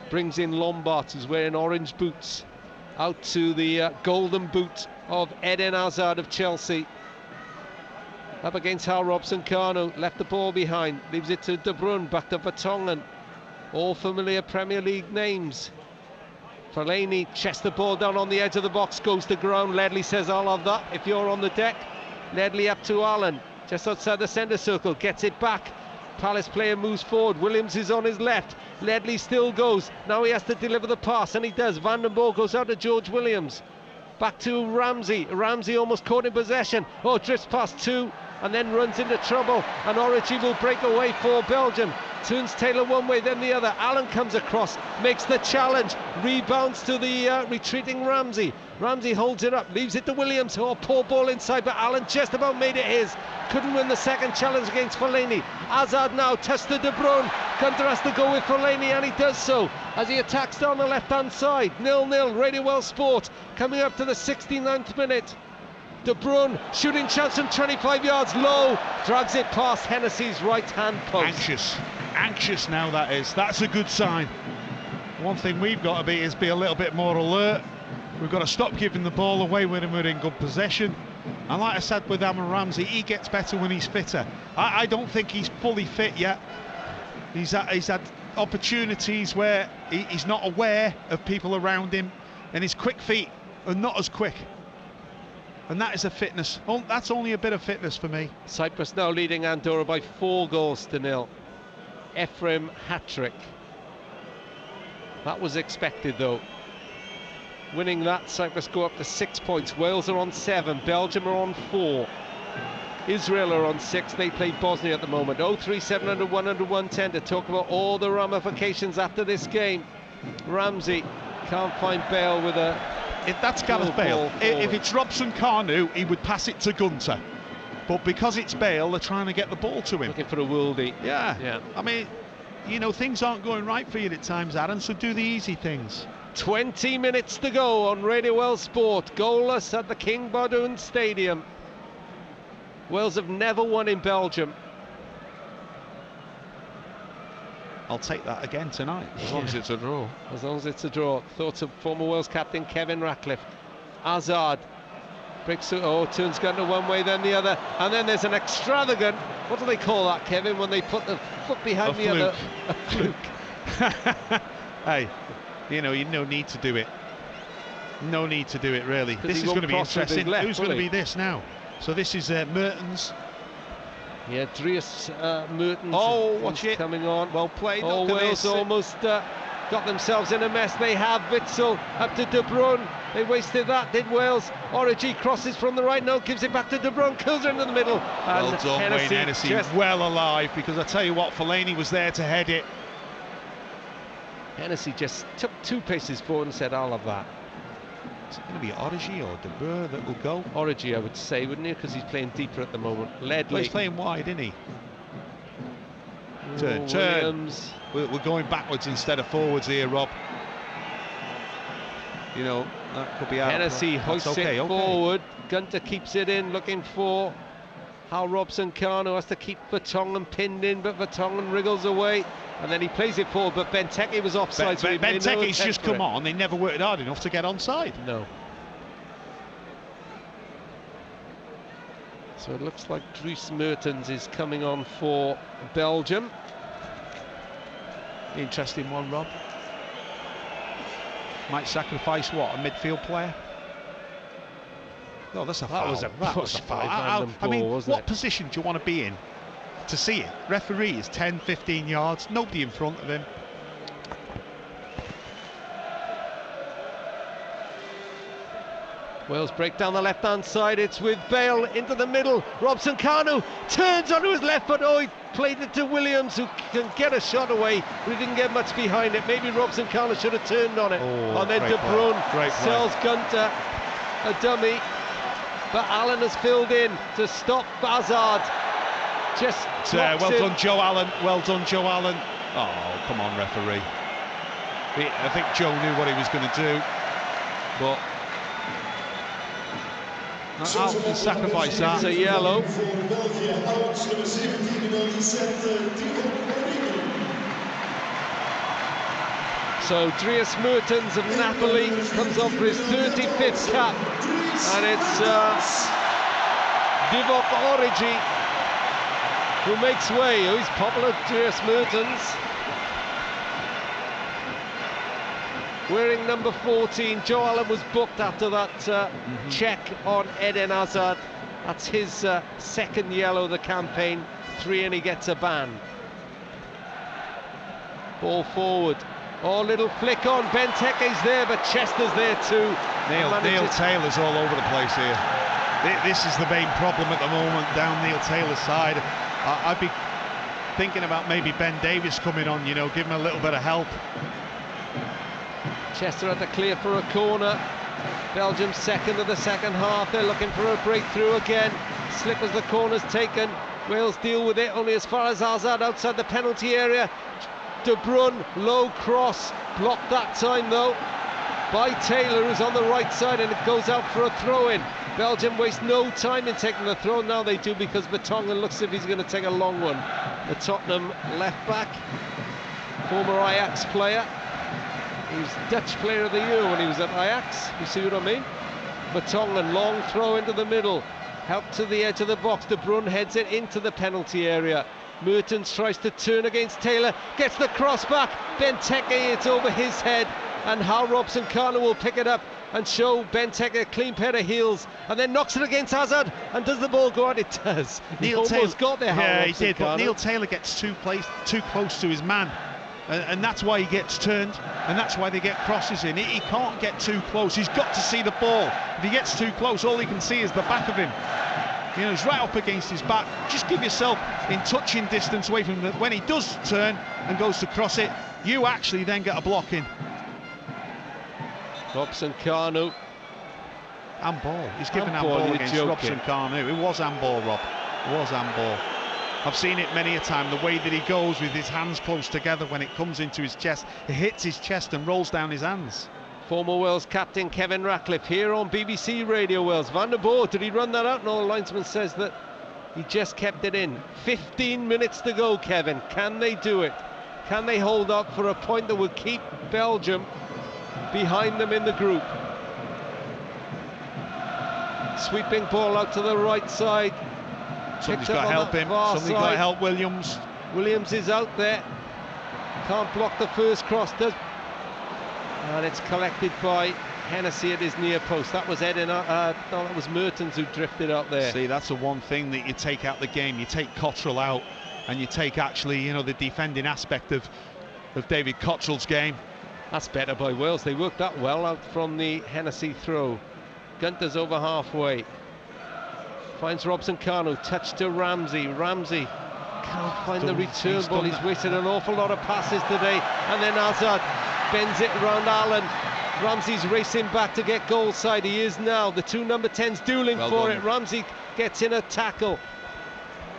Brings in Lombard, who's wearing orange boots, out to the golden boot of Eden Hazard of Chelsea. Up against Hal Robson-Kanu, left the ball behind, leaves it to De Bruyne, back to Vertonghen. All familiar Premier League names. Fellaini chests the ball down on the edge of the box, goes to ground. Ledley says, I'll have that if you're on the deck. Ledley up to Allen, just outside the centre circle, gets it back. Palace player moves forward, Williams is on his left, Ledley still goes, now he has to deliver the pass, and he does. Van den Boer goes out to George Williams, back to Ramsey almost caught in possession, drifts past two, and then runs into trouble, and Origi will break away for Belgium, turns Taylor one way then the other. Allen comes across, makes the challenge, rebounds to the retreating Ramsey. Ramsey holds it up, leaves it to Williams. Poor ball inside, but Allen just about made it his. Couldn't win the second challenge against Fellaini. Hazard now tests the De Bruyne. Gunter has to go with Fellaini, and he does so as he attacks down the left-hand side. 0-0, Radio Well Sport, coming up to the 69th minute. De Bruyne, shooting chance from 25 yards, low, drags it past Hennessy's right-hand post. Anxious now, that is. That's a good sign. One thing we've got to be is be a little bit more alert. We've got to stop giving the ball away when we're in good possession. And like I said with Aaron Ramsey, he gets better when he's fitter. I don't think he's fully fit yet. He's had opportunities where he's not aware of people around him, and his quick feet are not as quick. And that is a fitness. That's only a bit of fitness for me. Cyprus now leading Andorra by 4-0. Ephraim hat-trick. That was expected though. Winning that, Cyprus go up to 6 points. Wales are on 7, Belgium are on 4. Israel are on 6, they play Bosnia at the moment. 03700 100 110 to talk about all the ramifications after this game. Ramsey can't find Bale with a... If that's Gareth Bale, if it's Robson-Kanu, he would pass it to Gunter. But because it's Bale, they're trying to get the ball to him. Looking for a worldie. Yeah. I mean, you know, things aren't going right for you at times, Aaron, so do the easy things. 20 minutes to go on Radio Well Sport. Goalless at the King Baudouin Stadium. Wales have never won in Belgium. I'll take that again tonight, as long as it's a draw. As long as it's a draw. Thoughts of former Wales captain Kevin Ratcliffe. Hazard Breaks it, turns Gunter one way, then the other, and then there's an extravagant, what do they call that, Kevin, when they put the foot behind the other? A fluke. Hey, you know, no need to do it. No need to do it, really. This is going to be interesting. Who's going to be this now? So this is Mertens. Yeah, Dries Mertens. Oh, watch it. Coming on. Well played. Oh, Wales almost got themselves in a mess. They have Witsel up to De Bruyne. They wasted that, did Wales. Origi crosses from the right, no, gives it back to De Bruyne, kills her into the middle. Well done, Wayne Hennessy, well alive, because I tell you what, Fellaini was there to head it. Hennessy just took 2 paces forward and said, I'll have that. Is it going to be Origi or De Bruyne that will go? Origi, I would say, wouldn't he? Because he's playing deeper at the moment. Ledley. Well, he's playing wide, isn't he? Turn. Williams. We're going backwards instead of forwards here, Rob. You know, that could be out. Hennessy hoists it forward. Gunter keeps it in, looking for how Robson-Kanu has to keep Vertonghen pinned in, but Vertonghen wriggles away. And then he plays it forward, but Benteke was offside. Benteke's just come on. They never worked hard enough to get onside. No. So it looks like Dries Mertens is coming on for Belgium. Interesting one, Rob. Might sacrifice what, a midfield player? No, that's a foul. That was a foul. I mean, what position do you want to be in to see it? Referee is 10, 15 yards, nobody in front of him. Wales break down the left-hand side. It's with Bale into the middle. Robson-Kanu turns onto his left foot. Oh, he played it to Williams, who can get a shot away, but he didn't get much behind it. Maybe Robson-Kanu should have turned on it. And then De Bruyne sells Gunter a dummy, but Allen has filled in to stop Hazard. Just well done, Joe Allen. Well done, Joe Allen. Oh, come on, referee. I think Joe knew what he was going to do, but I'll sacrifice that. It's a yellow. So Dries Mertens of Napoli comes on for his 35th cap, and it's Divock Origi who makes way. Oh, he's popular, Dries Mertens. Wearing number 14, Joe Allen was booked after that check on Eden Hazard. That's his second yellow of the campaign, 3 and he gets a ban. Ball forward. Oh, little flick on, Benteke's there, but Chester's there too. Neil Taylor's all over the place here. This is the main problem at the moment, down Neil Taylor's side. I'd be thinking about maybe Ben Davies coming on, you know, give him a little bit of help. Chester had to clear for a corner. Belgium second of the second half. They're looking for a breakthrough again. Slip as the corner's taken. Wales deal with it only as far as Hazard outside the penalty area. De Bruyne, low cross, blocked that time though by Taylor, who's on the right side, and it goes out for a throw-in. Belgium waste no time in taking the throw. Now they do, because Vertonghen looks as if he's going to take a long one. The Tottenham left back, former Ajax player. He was Dutch Player of the Year when he was at Ajax, you see what I mean? Vertonghen, long throw into the middle, help to the edge of the box. De Bruyne heads it into the penalty area. Mertens tries to turn against Taylor, gets the cross back. Benteke, it's over his head, and how Robson-Kanu will pick it up and show Benteke a clean pair of heels, and then knocks it against Hazard. And does the ball go out? It does. He almost got there. Yeah, he did, but Neil Taylor gets too close to his man. And that's why he gets turned, and that's why they get crosses in. He can't get too close. He's got to see the ball. If he gets too close, all he can see is the back of him. You know, he's right up against his back. Just give yourself in touching distance away from him. When he does turn and goes to cross it, you actually then get a block in. Robson-Kanu. Handball. He's given handball against Robson-Kanu. It was handball, Rob. It was handball. I've seen it many a time, the way that he goes with his hands close together when it comes into his chest. It hits his chest and rolls down his hands. Former Wales captain Kevin Ratcliffe here on BBC Radio Wales. Van der Boer, did he run that out? No, the linesman says that he just kept it in. 15 minutes to go, Kevin. Can they do it? Can they hold up for a point that would keep Belgium behind them in the group? Sweeping ball out to the right side. Somebody's got to help him. Somebody's got to help Williams. Williams is out there. Can't block the first cross, does. And it's collected by Hennessy at his near post. That was that was Mertens who drifted out there. See, that's the one thing that you take out the game. You take Cottrell out, and you take actually, you know, the defending aspect of David Cottrell's game. That's better by Wales. They worked that well out from the Hennessy throw. Gunter's over halfway. Finds Robson-Kanu, touch to Ramsey. Ramsey can't find the return ball. He's wasted an awful lot of passes today. And then Hazard bends it around Allen. Ramsey's racing back to get goal side. He is now. The two number 10s dueling for it. Ramsey gets in a tackle.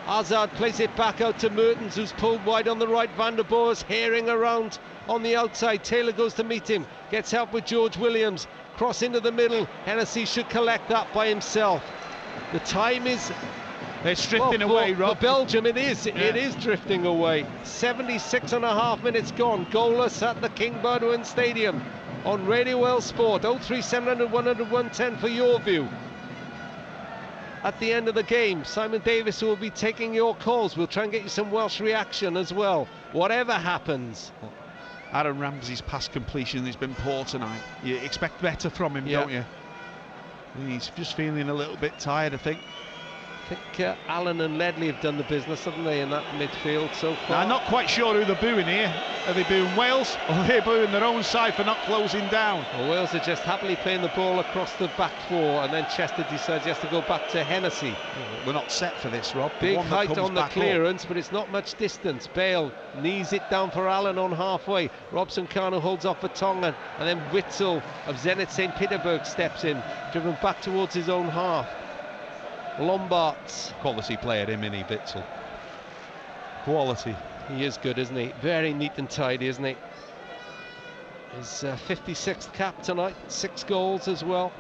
Hazard plays it back out to Mertens, who's pulled wide on the right. Van der Boer is herring around on the outside. Taylor goes to meet him. Gets help with George Williams. Cross into the middle. Hennessy should collect that by himself. The time is... It's drifting away, Rob. For Belgium, it is. Yeah. It is drifting away. 76.5 minutes gone. Goalless at the King Baudouin Stadium. On Radio Wales Sport, 03700 100 110 for your view. At the end of the game, Simon Davis will be taking your calls. We'll try and get you some Welsh reaction as well. Whatever happens. Aaron Ramsey's pass completion has been poor tonight. You expect better from him, don't you? He's just feeling a little bit tired, I think. I think Allen and Ledley have done the business, haven't they, in that midfield so far? I'm not quite sure who they're booing here. Are they booing Wales, or are they booing their own side for not closing down? Well, Wales are just happily playing the ball across the back four, and then Chester decides he has to go back to Hennessy. We're not set for this, Rob. Big height on the clearance, but it's not much distance. Bale knees it down for Allen on halfway. Robson-Kanu holds off for Tongan, and then Witzel of Zenit St. Petersburg steps in, driven back towards his own half. Lombards. Quality player, him, isn't he, Witzel? Quality. He is good, isn't he? Very neat and tidy, isn't he? His 56th cap tonight, 6 goals as well.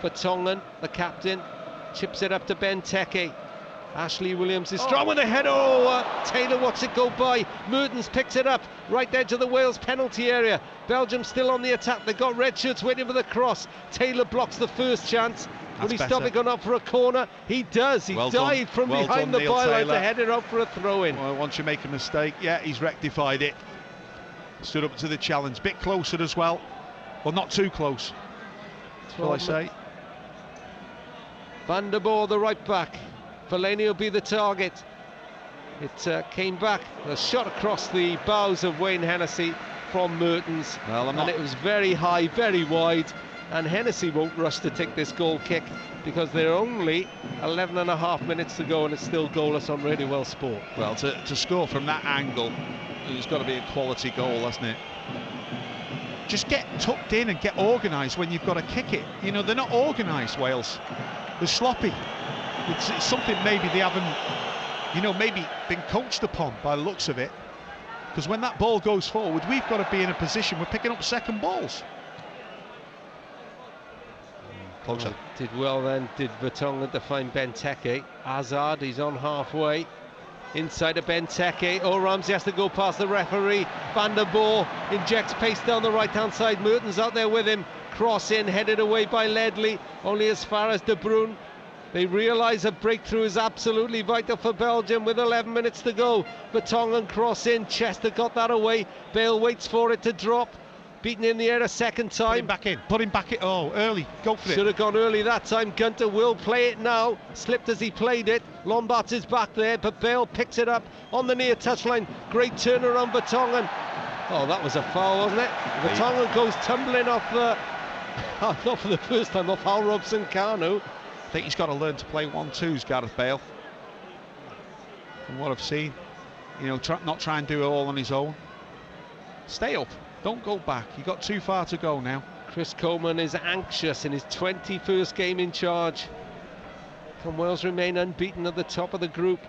For Tongan, the captain, chips it up to Benteke. Ashley Williams is strong with a header. Taylor watches it go by. Mertens picks it up, right edge of the Wales penalty area. Belgium still on the attack. They've got red shirts waiting for the cross. Taylor blocks the first chance. Will he stop it going up for a corner? He does. He dived from behind the byline to head it up for a throw-in. Well, once you make a mistake, he's rectified it. Stood up to the challenge. Bit closer as well. Well, not too close, shall I say. Van der Boer, the right back. Fellaini will be the target. It came back, a shot across the bows of Wayne Hennessy from Mertens. And it was very high, very wide. And Hennessy won't rush to take this goal kick because there are only 11.5 minutes to go and it's still goalless on Radio Wales Sport. Well, to score from that angle, it's got to be a quality goal, hasn't it? Just get tucked in and get organised when you've got to kick it. You know, they're not organised, Wales. They're sloppy. It's something maybe they haven't, you know, maybe been coached upon by the looks of it. Because when that ball goes forward, we've got to be in a position, we're picking up second balls. Closer. Did well then, did Vertonghen to find Benteke. Hazard, he's on halfway. Inside of Benteke. Ramsey has to go past the referee. Van der Boer injects pace down the right-hand side. Mertens out there with him. Cross in, headed away by Ledley. Only as far as De Bruyne. They realise a breakthrough is absolutely vital for Belgium with 11 minutes to go. Vertonghen cross in. Chester got that away. Bale waits for it to drop. Beaten in the air a second time. Put him back in. Oh, early. Go for it. Should have gone early that time. Gunter will play it now. Slipped as he played it. Lombards is back there, but Bale picks it up on the near touchline. Great turnaround, Vertonghen. Oh, that was a foul, wasn't it? Vertonghen goes tumbling off the... not for the first time, off Al Robson-Kanu. I think he's got to learn to play 1-2s, Gareth Bale. From what I've seen. You know, not try and do it all on his own. Stay up. Don't go back. You've got too far to go now. Chris Coleman is anxious in his 21st game in charge. Can Wales remain unbeaten at the top of the group?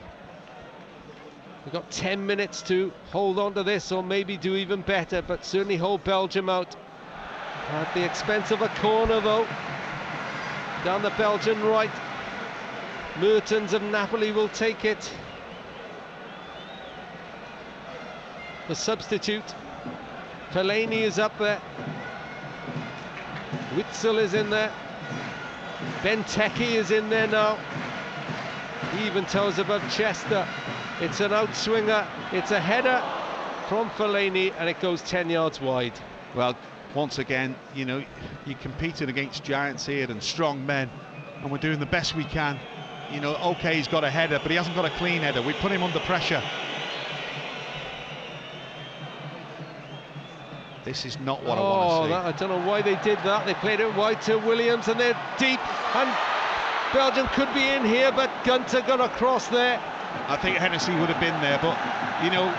We've got 10 minutes to hold on to this, or maybe do even better, but certainly hold Belgium out. At the expense of a corner, though. Down the Belgian right. Mertens of Napoli will take it. The substitute. Fellaini is up there. Witzel is in there. Benteke is in there now. He even toes above Chester. It's an outswinger. It's a header from Fellaini, and it goes 10 yards wide. Well, once again, you know, you're competing against giants here and strong men, and we're doing the best we can. You know, okay, he's got a header, but he hasn't got a clean header. We put him under pressure. This is not what I want to see. I don't know why they did that. They played it wide to Williams, and they're deep, and Belgium could be in here, but Gunter got across there. I think Hennessy would have been there, but you know,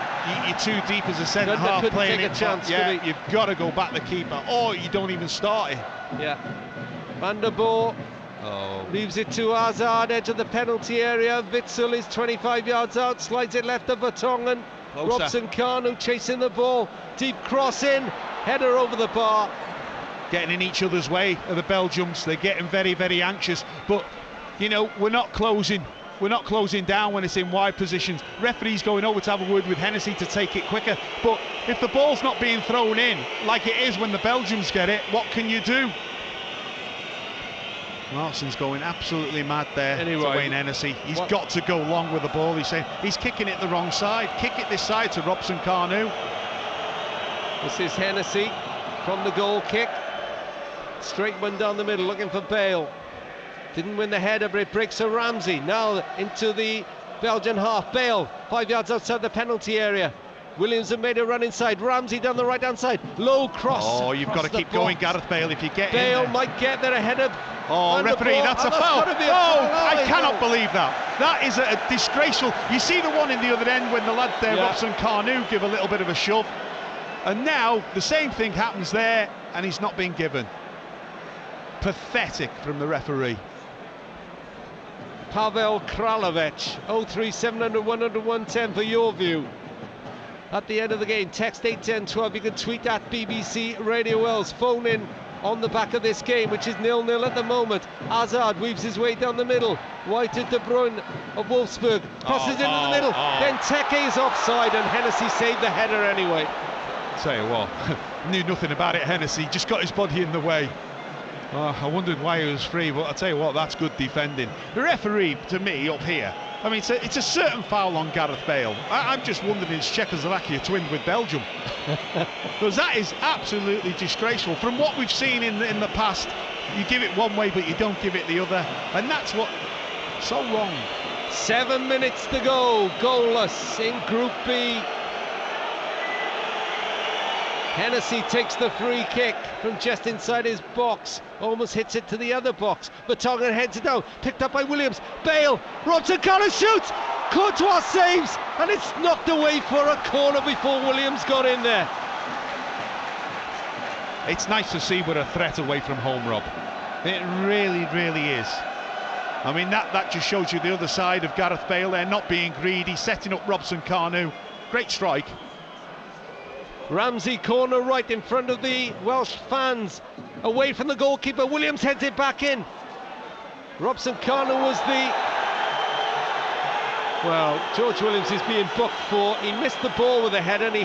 you're too deep as a centre half playing it. Chance, yeah, you've got to go back the keeper, or you don't even start it. Yeah. Van der Boer leaves it to Hazard, edge of the penalty area. Witsel is 25 yards out, slides it left to Vertonghen. Robson Kanu chasing the ball, deep cross in, header over the bar. Getting in each other's way are the Belgians. They're getting very, very anxious, but you know, we're not closing down when it's in wide positions. Referee's going over to have a word with Hennessy to take it quicker, but if the ball's not being thrown in like it is when the Belgians get it, what can you do? Larson's going absolutely mad there to Wayne Hennessy. He's got to go long with the ball. He's saying he's kicking it the wrong side. Kick it this side to Robson Kanu. This is Hennessy from the goal kick. Straight one down the middle, looking for Bale. Didn't win the header, but it breaks to Ramsey. Now into the Belgian half. Bale, 5 yards outside the penalty area. Williams have made a run inside. Ramsey down the right-hand side. Low cross. Oh, you've got to keep going, Gareth Bale, if you get Bale in there. might get there ahead of... Oh, referee, that's a foul. I cannot believe that. That is a disgraceful... You see the one in the other end when the lad there, Robson Kanu, give a little bit of a shove. And now the same thing happens there, and he's not being given. Pathetic from the referee. Pavel Kralovic, 03700 100 110 for your view. At the end of the game, text 81012. You can tweet at BBC Radio Wales. Phone in on the back of this game, which is 0-0 at the moment. Hazard weaves his way down the middle. Wide to De Bruyne of Wolfsburg. Crosses into the middle. Then Teke is offside, and Hennessy saved the header anyway. Tell you what, knew nothing about it, Hennessy. Just got his body in the way. I wondered why he was free, but I'll tell you what, that's good defending. The referee, to me, up here, I mean, it's a certain foul on Gareth Bale. I'm just wondering, is Czechoslovakia twinned with Belgium? Because that is absolutely disgraceful. From what we've seen in the past, you give it one way, but you don't give it the other. And that's what... so wrong. 7 minutes to go, goalless in Group B. Hennessy takes the free kick from just inside his box, almost hits it to the other box. Vertonghen heads it down, picked up by Williams. Bale, Robson Kanu shoots, Courtois saves, and it's knocked away for a corner before Williams got in there. It's nice to see we're a threat away from home, Rob. It really, really is. I mean, that just shows you the other side of Gareth Bale there, not being greedy, setting up Robson Kanu. Great strike. Ramsey corner right in front of the Welsh fans, away from the goalkeeper. Williams heads it back in. Robson Kanu was the... Well, George Williams is being booked for... He missed the ball with a header, and he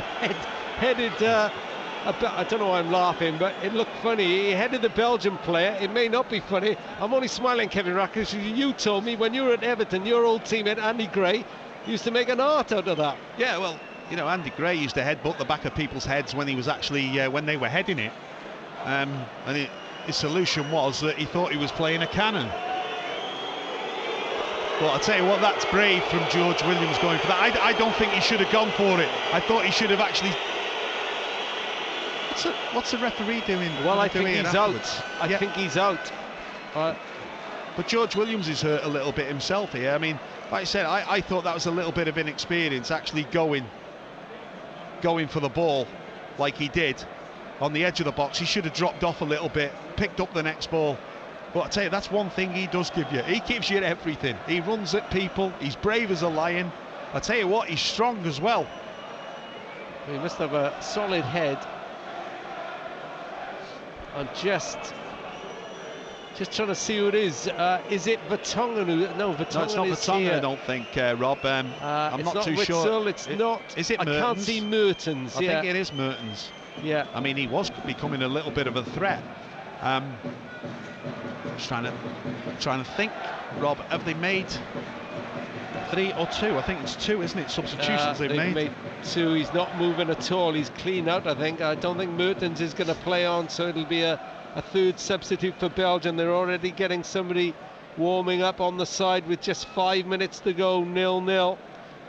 headed... I don't know why I'm laughing, but it looked funny. He headed the Belgian player. It may not be funny. I'm only smiling, Kevin Rackers. You told me when you were at Everton, your old teammate Andy Gray used to make an art out of that. Yeah, well... You know, Andy Gray used to headbutt the back of people's heads when he was actually when they were heading it, and his solution was that he thought he was playing a cannon. But I'll tell you what, that's brave from George Williams going for that. I don't think he should have gone for it. I thought he should have actually... What's the referee doing? Well, I think he's out. I think he's out. But George Williams is hurt a little bit himself here. I mean, like I said, I thought that was a little bit of inexperience, actually going for the ball like he did on the edge of the box. He should have dropped off a little bit, picked up the next ball. But I tell you, that's one thing he does give you. He gives you everything. He runs at people. He's brave as a lion. I tell you what, he's strong as well. He must have a solid head. I'm just trying to see who it is. Is it Vertonghen? No, Vertonghen no, it's not Vertonghen, here. I don't think, Rob. I'm not too sure. It's not. Is it Mertens? I can't see Mertens. I think it is Mertens. Yeah. I mean, he was becoming a little bit of a threat. Just trying to think, Rob, have they made 3 or 2? I think it's 2, isn't it? Substitutions they've made 2. He's not moving at all. He's clean out, I think. I don't think Mertens is going to play on, so it'll be a third substitute for Belgium. They're already getting somebody warming up on the side with just 5 minutes to go, 0-0.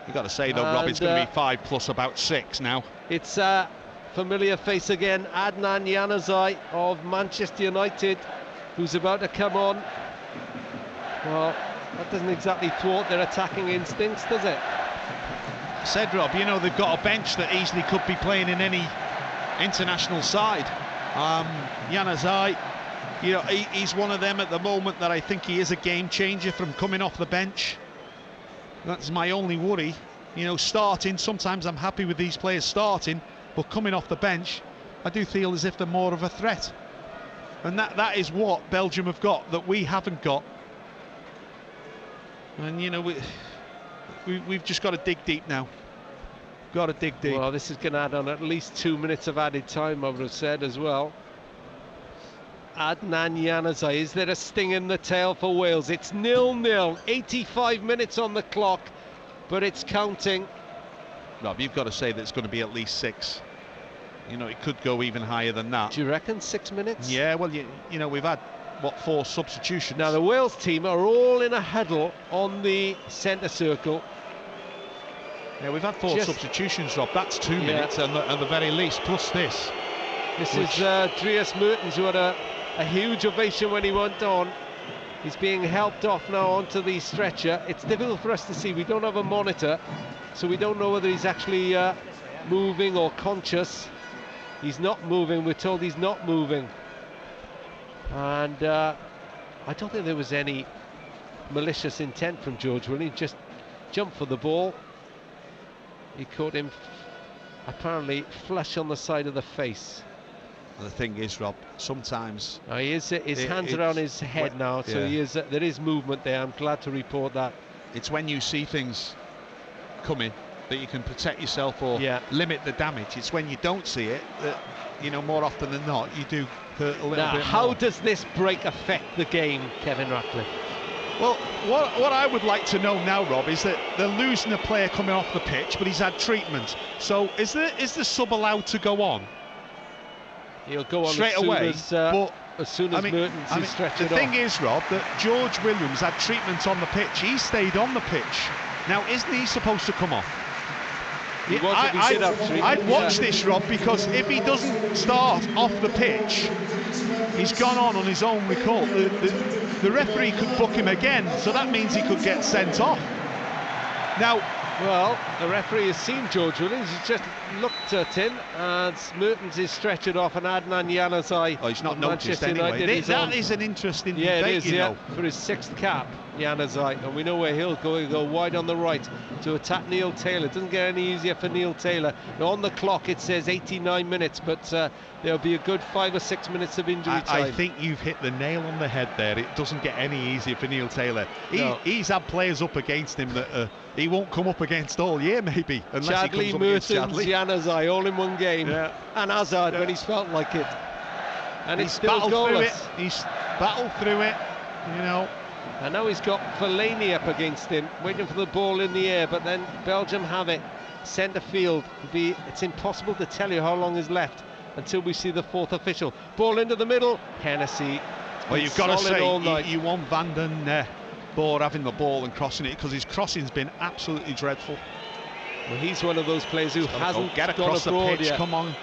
You've got to say, though, Rob, it's going to be 5 plus about 6 now. It's a familiar face again, Adnan Januzaj of Manchester United, who's about to come on. Well, that doesn't exactly thwart their attacking instincts, does it? Said, Rob, you know, they've got a bench that easily could be playing in any international side. Januzaj, you know, he's one of them at the moment that I think he is a game changer from coming off the bench. That's my only worry. You know, starting, sometimes I'm happy with these players starting, but coming off the bench, I do feel as if they're more of a threat. And that is what Belgium have got that we haven't got. And, you know, we've just got to dig deep now. Got to dig deep. Well, this is going to add on at least 2 minutes of added time, I would have said as well. Adnan Januzaj, is there a sting in the tail for Wales? It's 0-0, 85 minutes on the clock, but it's counting. Rob, you've got to say that it's going to be at least 6. You know, it could go even higher than that. Do you reckon 6 minutes? Yeah, well, you know, we've had, what, 4 substitutions. Now, the Wales team are all in a huddle on the centre circle. Yeah, we've had 4 substitutions, Rob. That's 2 minutes at the very least, plus this. This is Dries Mertens, who had a huge ovation when he went on. He's being helped off now onto the stretcher. It's difficult for us to see. We don't have a monitor, so we don't know whether he's actually moving or conscious. He's not moving. We're told he's not moving. And I don't think there was any malicious intent from George Williams. He just jumped for the ball. He caught him apparently flush on the side of the face. The thing is, Rob, sometimes his hands are on his head now, so there is movement there. I'm glad to report that. It's when you see things coming that you can protect yourself or limit the damage. It's when you don't see it that, you know, more often than not, you do hurt a little bit more. How does this break affect the game, Kevin Ratcliffe? Well, what I would like to know now, Rob, is that they're losing a player coming off the pitch, but he's had treatment. So is the sub allowed to go on? He'll go on straight away. As soon as Mertens is stretched off. The thing is, Rob, that George Williams had treatment on the pitch. He stayed on the pitch. Now, isn't he supposed to come off? I'd watch this, Rob, because if he doesn't start off the pitch, he's gone on his own record. The referee could book him again, so that means he could get sent off. Now, well, the referee has seen George Williams. He's just looked at him, and Mertens is stretched off, and Adnan Januzaj. Oh, he's not noticed anyway. That is an interesting debate, it is, you know. For his 6th cap, Januzaj, and we know where he'll go. He'll go wide on the right to attack Neil Taylor. It doesn't get any easier for Neil Taylor. Now, on the clock it says 89 minutes, but there'll be a good 5 or 6 minutes of injury time. I think you've hit the nail on the head there. It doesn't get any easier for Neil Taylor. He's had players up against him that he won't come up against all year, maybe, unless Chadli, he comes up Mertens, against Chadli. Januzaj, all in one game, and Hazard when he's felt like it. And he's still goalless. He's battled through it, you know. And now he's got Fellaini up against him, waiting for the ball in the air, but then Belgium have it. Centre field. It's impossible to tell you how long is left until we see the 4th official. Ball into the middle. Hennessy. Well, you've got to say, you want Van den Boer having the ball and crossing it, because his crossing's been absolutely dreadful. Well, he's one of those players who hasn't get across the pitch yet. Come on.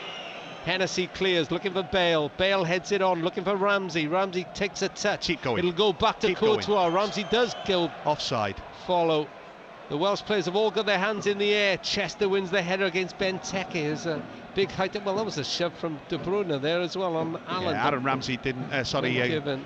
Hennessy clears, looking for Bale. Bale heads it on, looking for Ramsey. Ramsey takes a touch. Keep going. It'll go back to Courtois. Ramsey does go offside. Follow. The Welsh players have all got their hands in the air. Chester wins the header against Benteke. There's a big height. Well, that was a shove from De Bruyne there as well on Allen. Yeah, Aaron Ramsey didn't.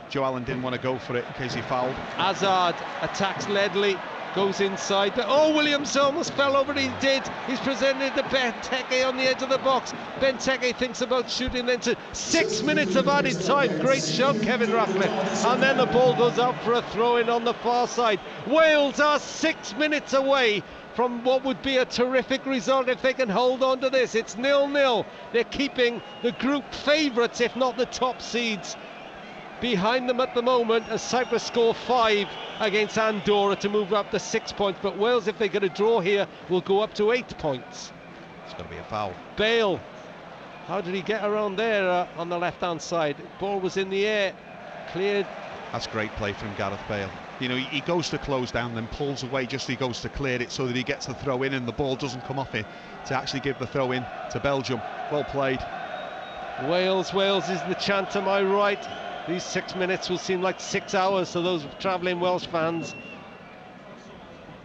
Joe Allen didn't want to go for it in case he fouled. Hazard attacks Ledley. Goes inside, but Williams almost fell over. He did. He's presented to Benteke on the edge of the box. Benteke thinks about shooting into 6 minutes of added time. Great shot, Kevin Ratcliffe. And then the ball goes out for a throw-in on the far side. Wales are 6 minutes away from what would be a terrific result if they can hold on to this. It's 0-0. They're keeping the group favourites, if not the top seeds. behind them at the moment as Cyprus score 5 against Andorra to move up to 6 points. But Wales, if they get a draw here, will go up to 8 points. It's going to be a foul. Bale, how did he get around there on the left-hand side? Ball was in the air, cleared. That's great play from Gareth Bale. You know, he goes to close down, then pulls away just as he goes to clear it so that he gets the throw in and the ball doesn't come off it to actually give the throw in to Belgium. Well played. Wales, Wales is the chant to my right. These 6 minutes will seem like 6 hours to those travelling Welsh fans.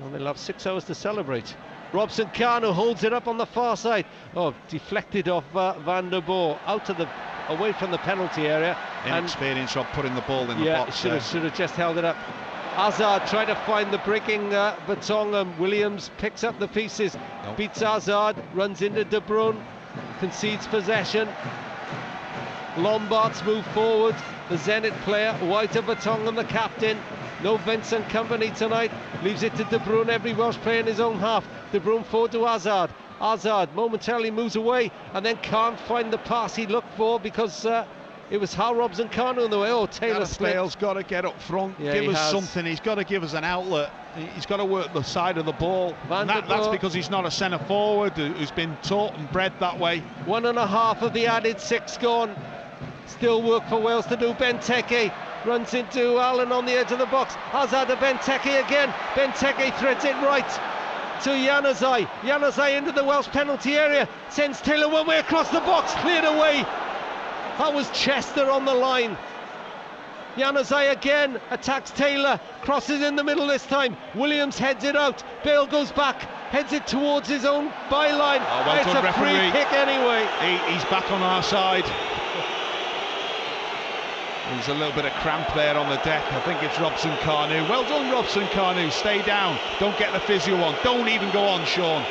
And they'll have 6 hours to celebrate. Robson Kanu holds it up on the far side. Oh, deflected off Van der Boer, away from the penalty area. Inexperience of putting the ball in the box. Should have just held it up. Hazard trying to find the breaking baton, and Williams picks up the pieces. Nope. Beats Hazard, runs into De Bruyne, concedes possession. Lombards move forward. The Zenit player, White of Vertonghen, the captain. No Vincent Kompany tonight. Leaves it to De Bruyne, every Welsh player in his own half. De Bruyne forward to Hazard. Hazard momentarily moves away and then can't find the pass he looked for because it was Hal Robson-Kanu in the way. Oh, Taylor slipped. Bale's got to get up front, yeah, give us something. He's got to give us an outlet. He's got to work the side of the ball. That's because he's not a centre forward who's been taught and bred that way. 1.5 of the added 6 gone. Still work for Wales to do. Benteke runs into Allen on the edge of the box. Hazard to Benteke again. Benteke threads it right to Januzaj. Januzaj into the Welsh penalty area. Sends Taylor one way across the box. Cleared away. That was Chester on the line. Januzaj again attacks Taylor. Crosses in the middle this time. Williams heads it out. Bale goes back. Heads it towards his own byline. Oh, well it's done, a free referee. kick anyway. He's back on our side. There's a little bit of cramp there on the deck. I think it's Robson-Kanu. Well done, Robson-Kanu. Stay down. Don't get the physio on. Don't even go on, Sean.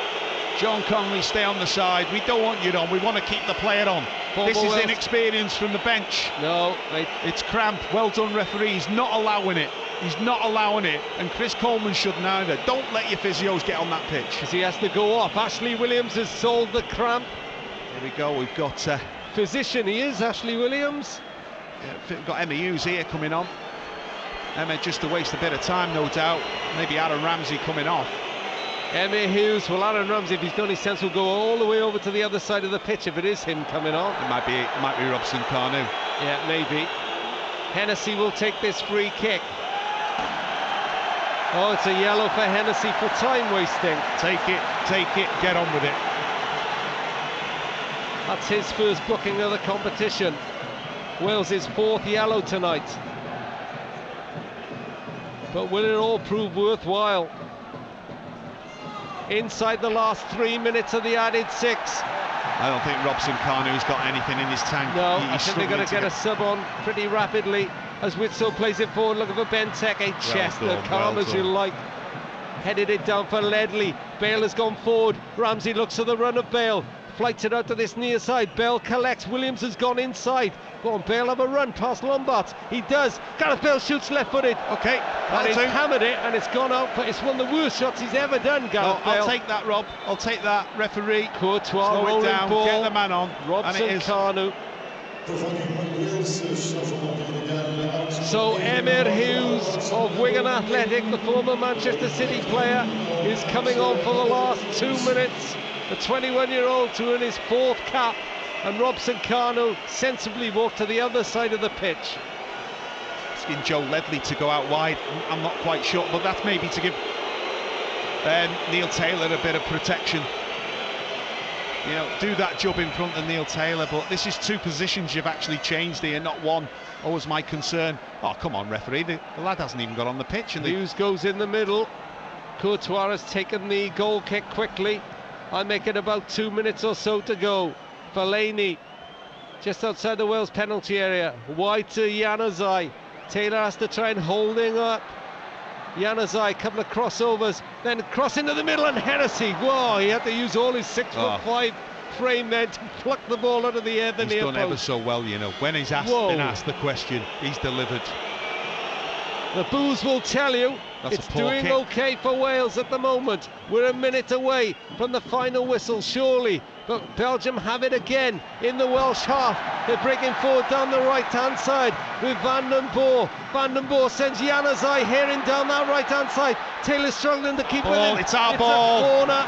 John Conley, stay on the side. We don't want you on. We want to keep the player on. This is inexperience from the bench. No, it's cramp. Well done, referee. He's not allowing it. He's not allowing it. And Chris Coleman shouldn't either. Don't let your physios get on that pitch. Because he has to go off. Ashley Williams has solved the cramp. Here we go. We've got physician. He is Ashley Williams. We've got Emma Hughes here coming on. Emma just to waste a bit of time, no doubt. Maybe Aaron Ramsey coming off. Emma Hughes, well, Aaron Ramsey, if he's done his sense, will go all the way over to the other side of the pitch if it is him coming on. It might be Robson-Kanu. Yeah, maybe. Hennessy will take this free kick. Oh, it's a yellow for Hennessy for time wasting. Take it, get on with it. That's his first booking of the competition. Wales' 4th yellow tonight. But will it all prove worthwhile? Inside the last 3 minutes of the added 6. I don't think Robson-Kanu's got anything in his tank. No, I think they're going to get a sub on pretty rapidly as Witsel plays it forward, looking for Benteke. Chester, calm as you like. Headed it down for Ledley. Bale has gone forward. Ramsey looks at the run of Bale. Flights it out to this near side. Bale collects. Williams has gone inside. Go on, Bale, have a run past Lombards. He does. Gareth Bale shoots left-footed. Okay, and he's hammered it, and it's gone out. But it's one of the worst shots he's ever done, Gareth Bale. I'll take that, Rob. I'll take that. Referee. Courtois rolling down. Ball. Get the man on. Robson-Kanu. So Emyr Hughes of Wigan Athletic, the former Manchester City player, is coming on for the last 2 minutes. The 21-year-old to earn his 4th cap, and Robson-Kanu sensibly walked to the other side of the pitch. Asking Joe Ledley to go out wide, I'm not quite sure, but that's maybe to give Neil Taylor a bit of protection. You know, do that job in front of Neil Taylor, but this is 2 positions you've actually changed here, not 1. Always my concern. Oh, come on, referee, the lad hasn't even got on the pitch. And Hughes goes in the middle. Courtois has taken the goal kick quickly. I make it about 2 minutes or so to go. Fellaini just outside the Wales penalty area. Wide to Januzaj. Taylor has to try and hold him up. Januzaj, a couple of crossovers, then cross into the middle, and Hennessy. Whoa, he had to use all his 6'5" frame there to pluck the ball out of the air. He's done ever so well, you know. When he's been asked the question, he's delivered. The booze will tell you it's doing okay for Wales at the moment. We're a minute away from the final whistle. Surely but Belgium have it again in the Welsh half. They're breaking forward down the right-hand side with Van den Boer. Van den Boer sends Januzaj Herring down that right-hand side. Taylor's struggling to keep with him. It's our ball. A corner.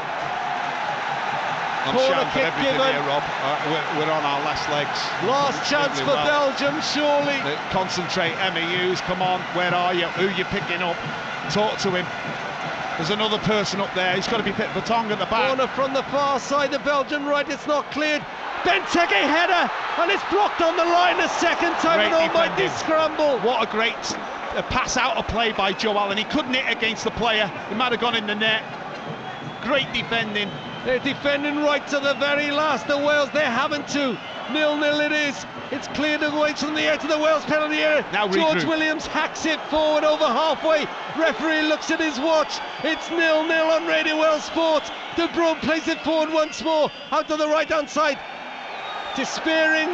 I'm Corner shouting for kick everything given. here, Rob. We're on our last legs. Last chance for Belgium, surely. Concentrate, Emma Hughes, come on, where are you? Who are you picking up? Talk to him. There's another person up there, he's got to be picked for Tongue at the back. Corner from the far side, the Belgian right, it's not cleared. Benteke header, and it's blocked on the line a second time. Great An almighty defending. scramble. What a great pass out of play by Joe Allen. He couldn't hit against the player, he might have gone in the net. Great defending. They're defending right to the very last. The Wales, they're having to. 0-0 it is. It's cleared away from the edge of the Wales penalty area. Now George regroup. Williams hacks it forward over halfway. Referee looks at his watch. It's 0-0 on Radio Wales Sport. De Bruyne plays it forward once more. Out to the right-hand side. Despairing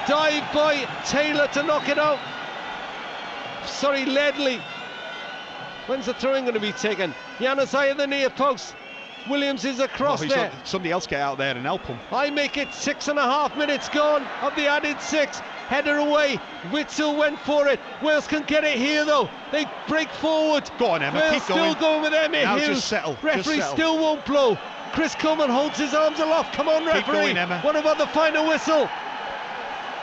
dive by Taylor to knock it out. Sorry, Ledley. When's the throwing going to be taken? Januzaj at the near post. Williams is across there. Somebody else get out there and help him. I make it 6.5 minutes gone of the added 6. Header away. Witzel went for it. Wales can get it here though. They break forward. Go on, Emma. Wales Keep going. still going with Emma Now Hughes. just settle. Referee still won't blow. Chris Coleman holds his arms aloft. Come on, referee. Keep going, Emma. What about the final whistle?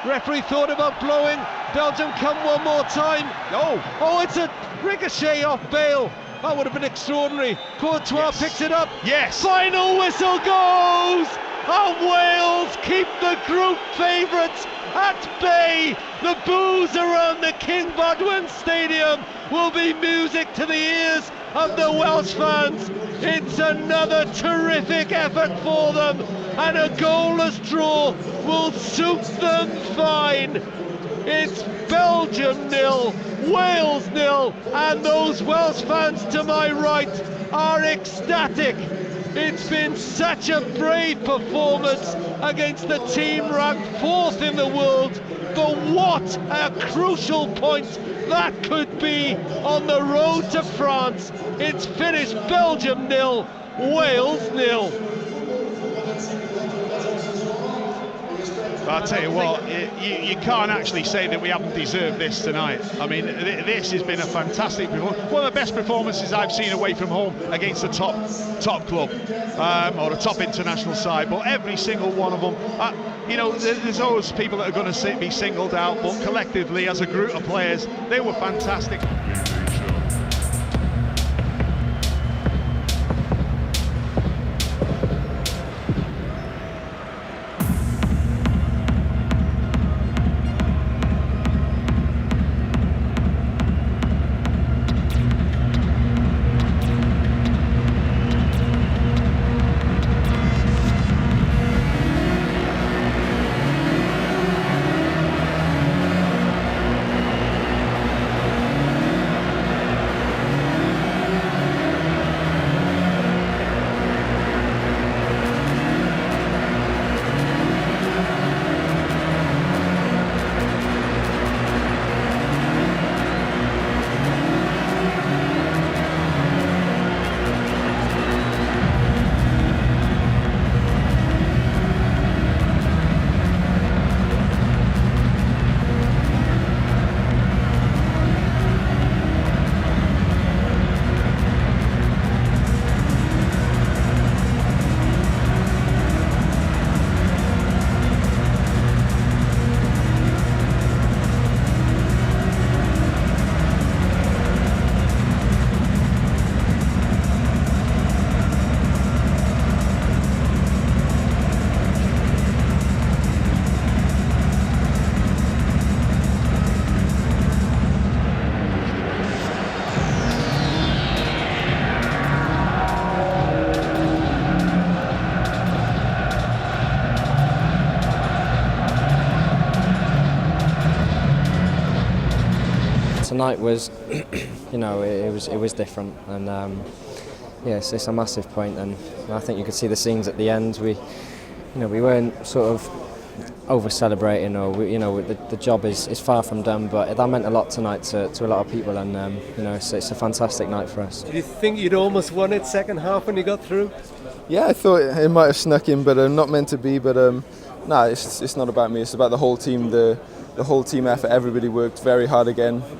Referee thought about blowing. Belgium come one more time. Oh, it's a ricochet off Bale. That would have been extraordinary. Courtois picks it up. Yes. Final whistle goes. And Wales keep the group favourites at bay. The boos around the King Bodwin Stadium will be music to the ears of the Welsh fans. It's another terrific effort for them, and a goalless draw will suit them fine. It's Belgium 0, Wales 0, and those Welsh fans to my right are ecstatic. It's been such a brave performance against the team ranked 4th in the world, but what a crucial point that could be on the road to France. It's finished Belgium 0, Wales 0. I'll tell you what, you can't actually say that we haven't deserved this tonight. I mean, this has been a fantastic performance. One of the best performances I've seen away from home against a top club or a top international side. But every single one of them, you know, there's always people that are going to be singled out. But collectively, as a group of players, they were fantastic. Tonight was, you know, it was different, and yes, it's a massive point, and I think you could see the scenes at the end. We weren't sort of over celebrating, or the job is far from done, but that meant a lot tonight to a lot of people, and it's a fantastic night for us. Do you think you'd almost won it second half when you got through? Yeah, I thought it might have snuck in, but not meant to be. But it's not about me. It's about the whole team. The whole team effort. Everybody worked very hard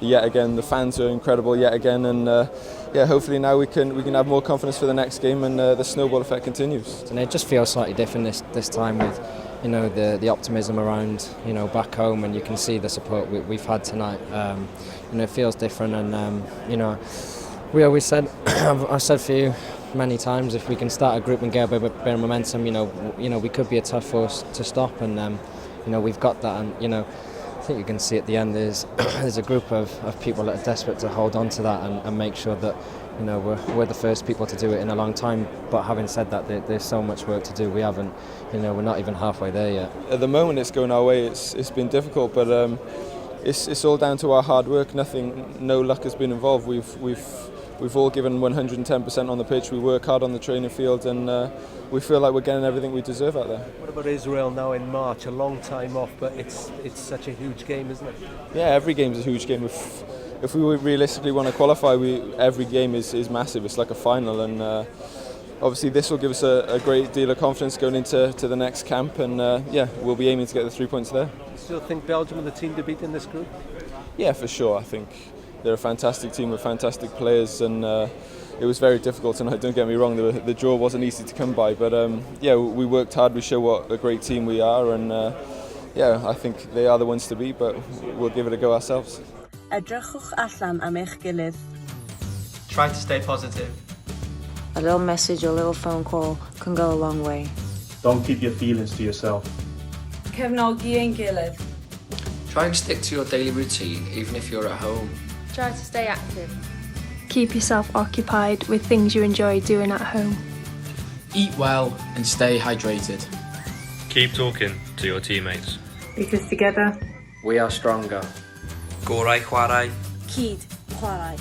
yet again. The fans are incredible yet again, and hopefully now we can have more confidence for the next game, and the snowball effect continues. And it just feels slightly different this time with, you know, the optimism around, you know, back home, and you can see the support we've had tonight. You know, it feels different, and you know, we always said, I've said for you many times, if we can start a group and get a bit of momentum, you know, we could be a tough force to stop, and you know, we've got that, and you know, I think you can see at the end there's a group of people that are desperate to hold on to that and make sure that, you know, we're the first people to do it in a long time. But having said that, there's so much work to do. We haven't, you know, we're not even halfway there yet. At the moment, it's going our way. It's been difficult, but it's all down to our hard work. No luck has been involved. We've all given 110% on the pitch. We work hard on the training field, and we feel like we're getting everything we deserve out there. What about Israel now in March? A long time off, but it's such a huge game, isn't it? Yeah, every game is a huge game. If we realistically want to qualify, every game is massive. It's like a final, and obviously this will give us a great deal of confidence going into the next camp, and we'll be aiming to get the 3 points there. You still think Belgium are the team to beat in this group? Yeah, for sure. I think they're a fantastic team with fantastic players, and it was very difficult tonight. Don't get me wrong, the draw wasn't easy to come by, but we worked hard. We show what a great team we are, and I think they are the ones to beat, but we'll give it a go ourselves. Edrychwch allan am eich gilydd. Try to stay positive. A little message or a little phone call can go a long way. Don't keep your feelings to yourself. Cefnogi ein gilydd. Try and stick to your daily routine, even if you're at home. Try to stay active. Keep yourself occupied with things you enjoy doing at home. Eat well and stay hydrated. Keep talking to your teammates. Because together, We are stronger. Gorau chwarae. cyd chwarae.